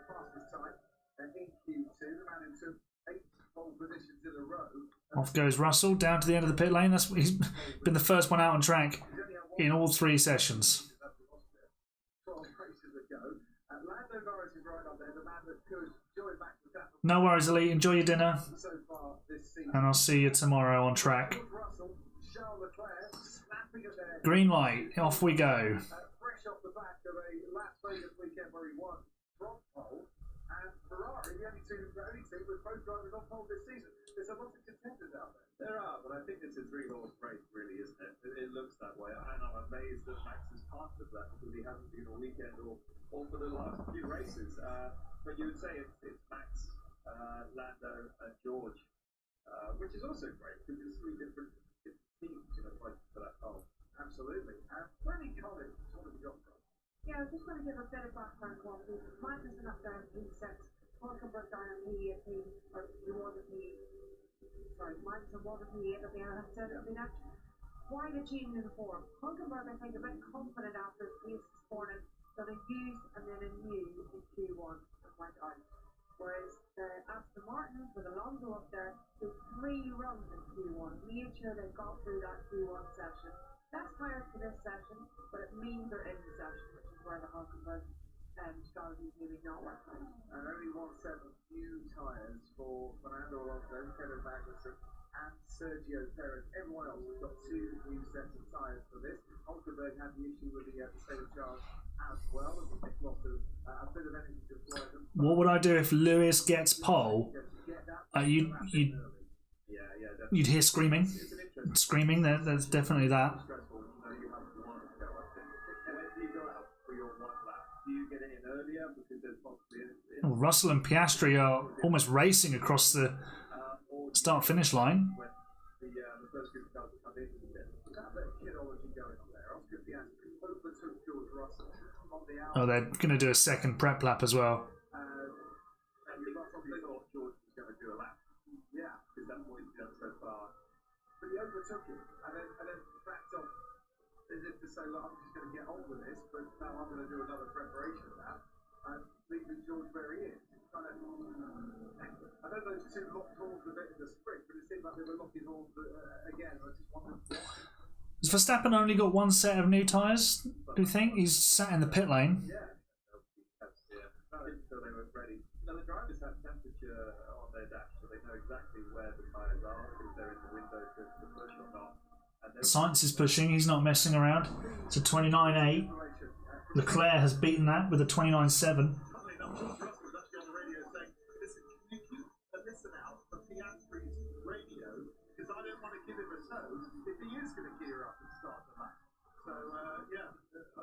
fastest time in Q2, the man who took 8 pole positions in a row. Off goes Russell down to the end of the pit lane. He's been the first one out on track in all 3 sessions. 12 races ago. Lando Norris is right up there, the man that could join Max Verstappen No worries, Elite. Enjoy your dinner, so far this season. and I'll see you tomorrow on track. Russell, Charles Leclerc, snapping at their Green light. Off we go. fresh off the back of a Las Vegas weekend where he won from pole, and Ferrari, the only team with both drivers on pole this season. There's a lot of contenders out there. There are, but I think it's a 3-horse race, really, isn't it? It looks that way, and I'm amazed that Max is part of that because he hasn't been all weekend or for the last few races. But you would say it's Max, Lando, and George, which is also great because it's 3 different teams, fighting for that pole. Absolutely. Freddie Collins, what have you got from? Yeah, I was just going to give a bit of background on this. Magnussen up there in P6, Hulkenberg down in P8, or he was a P8. Sorry, Magnussen was a P8 at the end. I said it'll be next. Why the change in the form? Hulkenberg, I think, a bit confident after his pace this morning, that he used and then a new in Q1 and went out. Whereas the Aston Martin with Alonso up there did 3 runs in Q1 Q1. Made sure they got through that Q1 session. Best tires for this session, but it means they're in the session, which is where the Hulkenberg strategy is maybe not working out. And only one set of new tyres for Fernando Alonso, Kevin Magnussen, and Sergio Perez. Everyone else has got 2 new sets of tyres for this. Hulkenberg had the issue with the state of charge as well, and Nick lost a bit of energy to deploy them. What would I do if Lewis gets pole? You'd hear screaming. Screaming, there's definitely that. Oh, Russell and Piastri are almost racing across the start-finish line. Oh, they're going to do a second prep lap as well. But he overtook him and then backed off as if to say, look, I'm just going to get on with this, but now I'm going to do another preparation lap and leaving George where he is. I know those two locked horns a bit in the sprint, but it seemed like they were locking horns again. I just wondered why. Has Verstappen only got one set of new tyres, do you think? He's sat in the pit lane. Yeah. Until they were ready. Now the drivers have temperature on their dash, so they know exactly where the tyres are, if they're in the window to push or not. Sainz is pushing, he's not messing around. It's a 29.8. Leclerc has beaten that with a 29.7.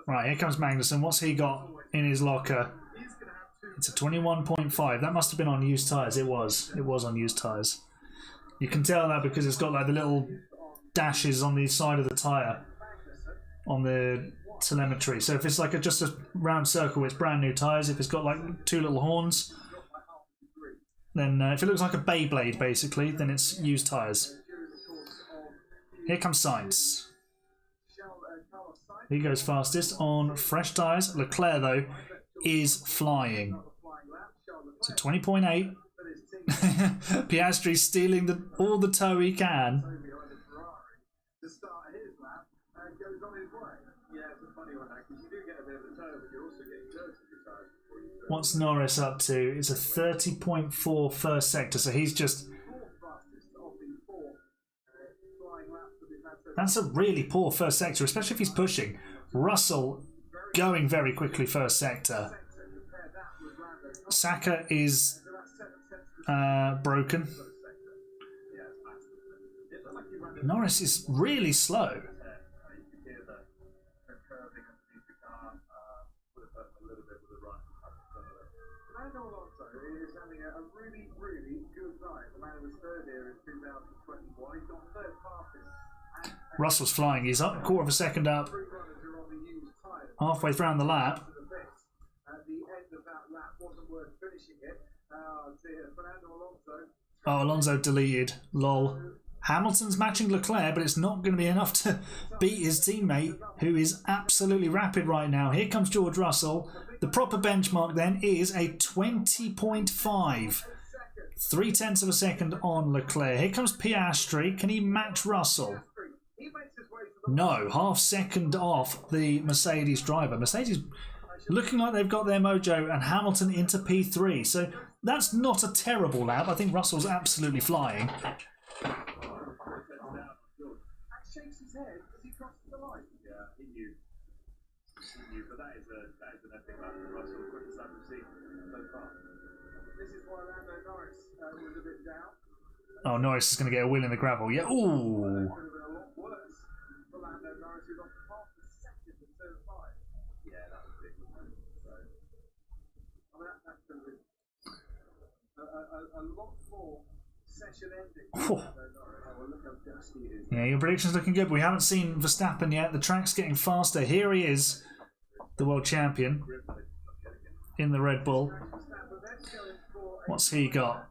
Right, here comes Magnussen. What's he got in his locker? It's a 21.5. That must have been on used tyres. It was. It was on used tyres. You can tell that because it's got like the little dashes on the side of the tyre on the telemetry. So if it's like just a round circle, it's brand new tyres. If it's got like 2 little horns, then if it looks like a Beyblade basically, then it's used tyres. Here comes Sainz. He goes fastest on fresh tyres. Leclerc, though, is flying. So 20.8. Piastri stealing all the tow he can. What's Norris up to? It's a 30.4 first sector, so he's just... That's a really poor first sector, especially if he's pushing. Russell going very quickly first sector. Saka is broken. Norris is really slow. Russell's flying. He's up, quarter of a second up. Halfway through the lap. Oh, Alonso deleted. Lol. Hamilton's matching Leclerc, but it's not going to be enough to beat his teammate, who is absolutely rapid right now. Here comes George Russell. The proper benchmark then is a 20.5. 0.3 of a second on Leclerc. Here comes Piastri. Can he match Russell? No, half second off the Mercedes driver. Mercedes looking like they've got their mojo, and Hamilton into P3. So that's not a terrible lap. I think Russell's absolutely flying. Oh, Norris is going to get a win in the gravel. Yeah, ooh. Yeah, your prediction's looking good. We haven't seen Verstappen yet. The track's getting faster. Here he is, the world champion in the Red Bull. What's he got?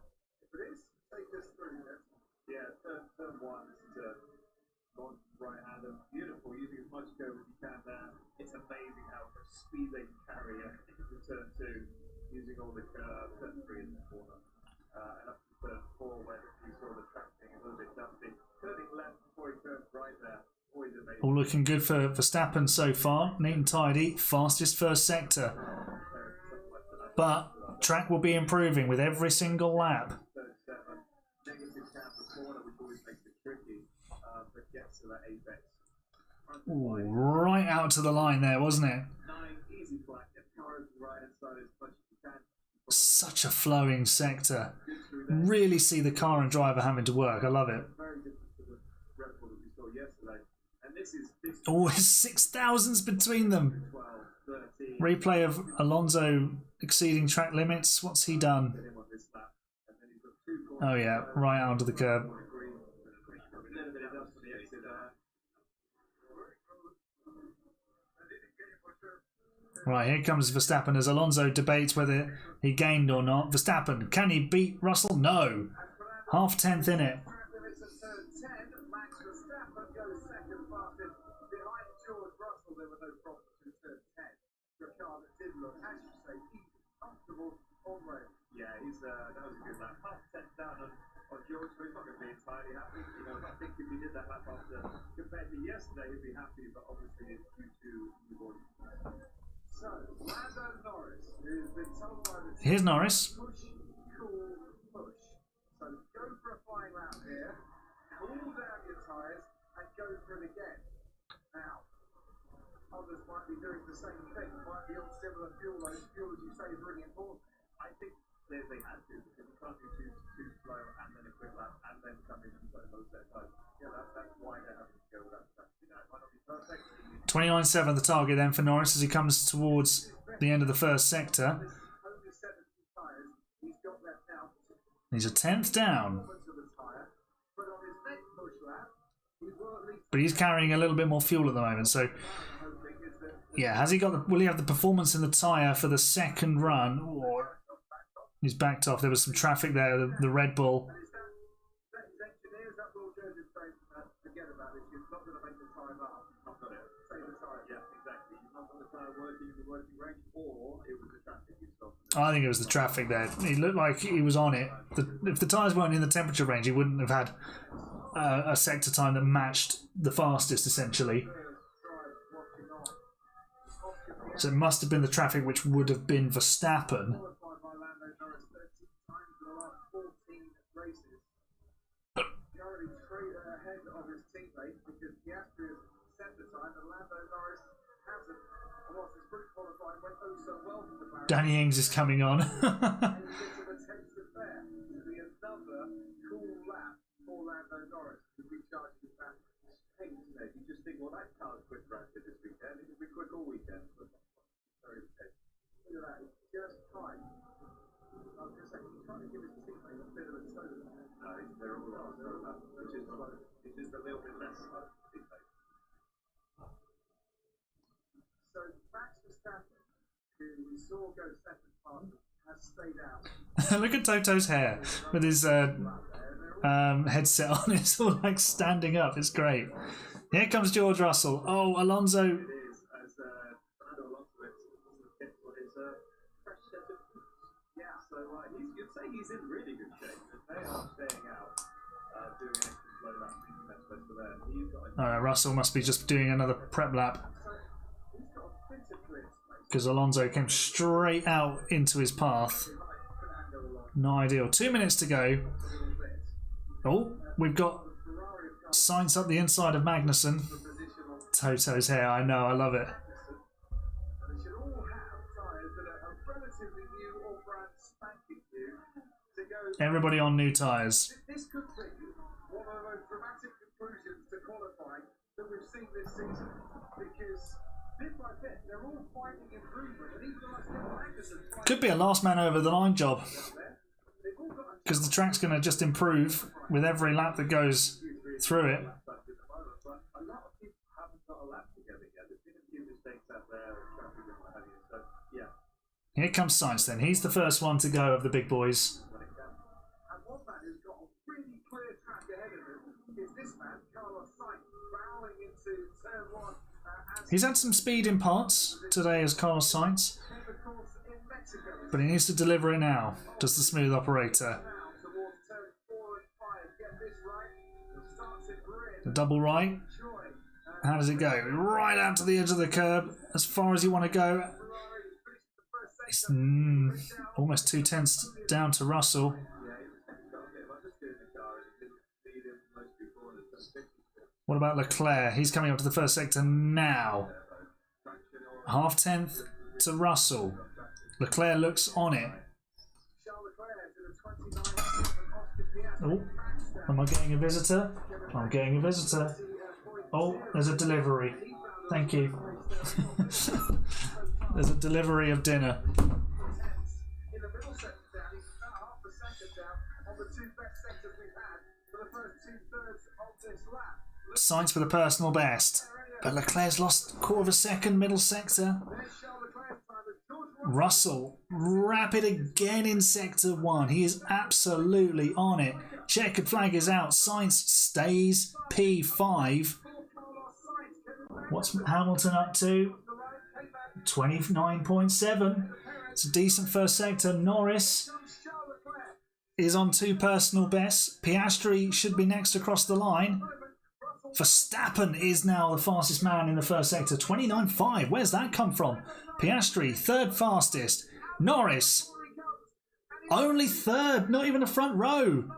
It's amazing how much speed they can carry into turn 2 using all the turn 3 in the corner. And up to turn 4 where you saw the track being a little bit dusty. turning left before he turns right there. Always amazing. All looking good for Verstappen so far. Neat and tidy. Fastest first sector. But track will be improving with every single lap. 37. Negative camber corner, which always makes it tricky, but gets to that apex. Ooh, right out to the line there, wasn't it? 9, easy flat. Get power to the right hand side as much as you can. Such a flowing sector. Really see the car and driver having to work. I love it. Very different to the Red Bull that we saw yesterday. And this is Oh, it's 6,000s between them. 12, 13. Replay of Alonso exceeding track limits. What's he done? Him on this lap. And then he's got 2 corners. Oh yeah, right onto the curb. A little bit of dust on the exit there. Right, here comes Verstappen as Alonso debates whether he gained or not. Verstappen, can he beat Russell? No. Half tenth in it. Limits at turn 10. Max Verstappen goes second fastest behind George Russell. There were no problems in turn 10. For a car that did look, as you say, easy, comfortable on rail. Yeah, that was a good lap. Half tenth down on George, so he's not going to be entirely happy. You know, I think if he did that lap after compared to yesterday, he'd be happy, but obviously it's due to the body. So, Lando Norris, who's been told by the Here's Norris. push, cool, push. So go for a flying lap here, cool down your tyres, and go for it again. Now, others might be doing the same thing, might be on similar fuel loads. Fuel, as you say, is really important. I think they had to, because you can't do too slow and then a quick lap and then come in and put those set times. Yeah, that's why they're having to go with that strategy now. It might not be perfect. 29.7 the target then for Norris as he comes towards the end of the first sector. Only 70 tyres he's got left now. He's a tenth down, Performance of the tyre, but on his next push lap, he will at least but he's carrying a little bit more fuel at the moment. So hoping is that yeah, has he got the? Will he have the performance in the tyre for the second run? Or he's backed off. There was some traffic there. The Red Bull. his engineers that will go to say, forget about this, you're not going to make the time up. Not got it. Save the time. Yeah, exactly. You've not got the tyre working in the working range, or it was the traffic you stopped. I think it was the traffic there. He looked like he was on it. If the tyres weren't in the temperature range, he wouldn't have had a sector time that matched the fastest, essentially. So it must have been the traffic which would have been Verstappen. Qualified by Lando Norris 13 times in the last 14 races. Currently ahead of his teammate because Piastri has set the time and Lando Norris hasn't. And whilst his group qualifying went oh so well for the McLaren, Danny Ings is coming on. and he gets an attempt at there to be another cool lap for Lando Norris to recharge his battery. Hey, you know, you just think, well, that car's quick practice this weekend. It'll be quick all weekend. But sorry, okay. Look at that, it's just time. I was going to say, he's trying to give his teammate a bit of a toe. No, they're all on slow lap, which is slow. It's just a little bit less slow. So Max Verstappen, who we saw go second fastest, has stayed out. Look at Toto's hair with his headset on. It's all like standing up. It's great. Here comes George Russell. Oh, Alonso. It is, as Fernando Alonso gets for his fresh set of boots. Yeah, so you'd say he's in really good shape. They are staying out, doing an extra slow lap, thinking that's best for them. He's got a Russell must be just doing another prep lap He's got a bit of clear space. because Alonso came straight out into his path. Fernando Alonso No ideal. 2 minutes to go. a little bit. Oh, we've got Ferrari have got Sainz up the inside of Magnussen. a position on Toto's hair. I know. I love it. and they should all have tyres that are relatively new or brand spanking new to go. Everybody on new tyres. This could be one of the most dramatic conclusions to qualifying that we've seen this season because bit by bit they're all finding improvement and even like Magnussen Could be a last man over the line job there, they've all got a because the track's going to just improve with every lap that goes through it. but a lot of people haven't got a lap together yet. There's been a few mistakes out there, traffic and what have you. So, yeah, Here comes Sainz then. He's the first one to go of the big boys. when it can. and one man who's got a really clear track ahead of him is this man, Carlos Sainz, barreling into turn one as He's had some speed in parts today as Carlos Sainz, came of course in Mexico. but he needs to deliver it now, does the smooth operator. Now towards turn 4 and 5. Get this right. Starts in The double right. How does it go? Right out to the edge of the curb, as far as you want to go. It's almost 2/10 down to Russell. What about Leclerc? He's coming up to the first sector now. 0.5 to Russell. Leclerc looks on it. Oh, am I getting a visitor? I'm getting a visitor. Oh, there's a delivery. Thank you. There's a delivery of dinner. Sainz for the personal best. But Leclerc's lost 1/4 second, middle sector. Russell, rapid again in sector 1. He is absolutely on it. Checkered flag is out. Sainz stays P5. What's Hamilton up to? 29.7. It's a decent first sector. Norris is on 2 personal bests. Piastri should be next across the line. Verstappen is now the fastest man in the first sector. 29.5. Where's that come from? Piastri, 3rd fastest. Norris, only 3rd, not even a front row.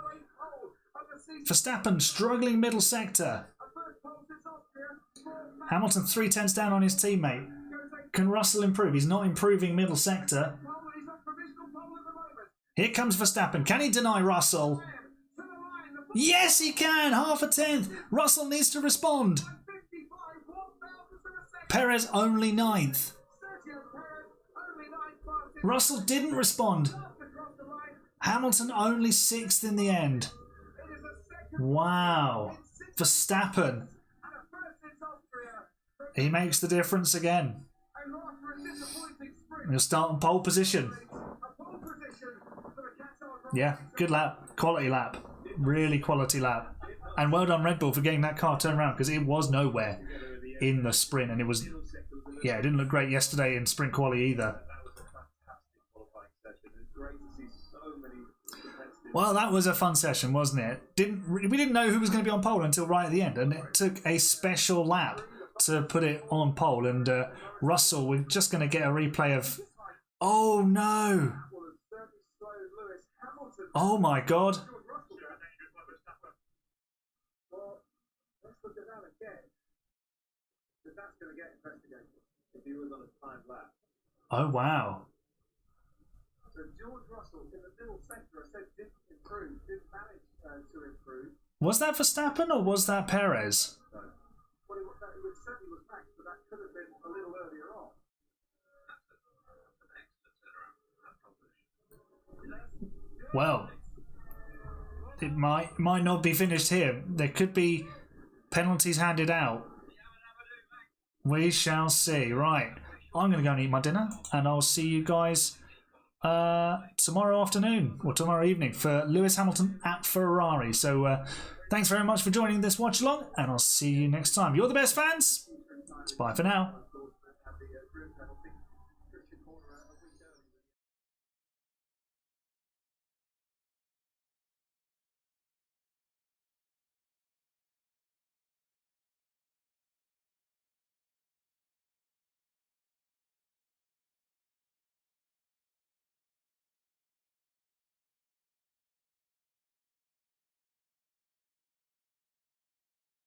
Verstappen struggling middle sector. Hamilton 3/10 down on his teammate. Can Russell improve? He's not improving middle sector. Here comes Verstappen. Can he deny Russell? Yes, he can. 0.5. Russell needs to respond. Perez only 9th. Russell didn't respond. Hamilton only 6th in the end. Wow. Verstappen. He makes the difference again. He'll start on pole position. Yeah, good lap. Quality lap. Really quality lap. And well done Red Bull for getting that car turned around, because it was nowhere in the sprint, and it was, yeah, it didn't look great yesterday in sprint quali either. Well, that was a fun session, wasn't it? We didn't know who was going to be on pole until right at the end, and it took a special lap to put it on pole. And Russell, we're just going to get a replay of... Oh no! Oh my god! Oh wow! So George Russell in the middle sector, I said, didn't manage to improve. Was that Verstappen or was that Perez? Well, it certainly was Max, but that could have been a little earlier on. Well, it might not be finished here. There could be penalties handed out. We shall see. Right, I'm going to go and eat my dinner, and I'll see you guys tomorrow afternoon or tomorrow evening for Lewis Hamilton at Ferrari. So thanks very much for joining this watch along, and I'll see you next time. You're the best, fans. Bye for now.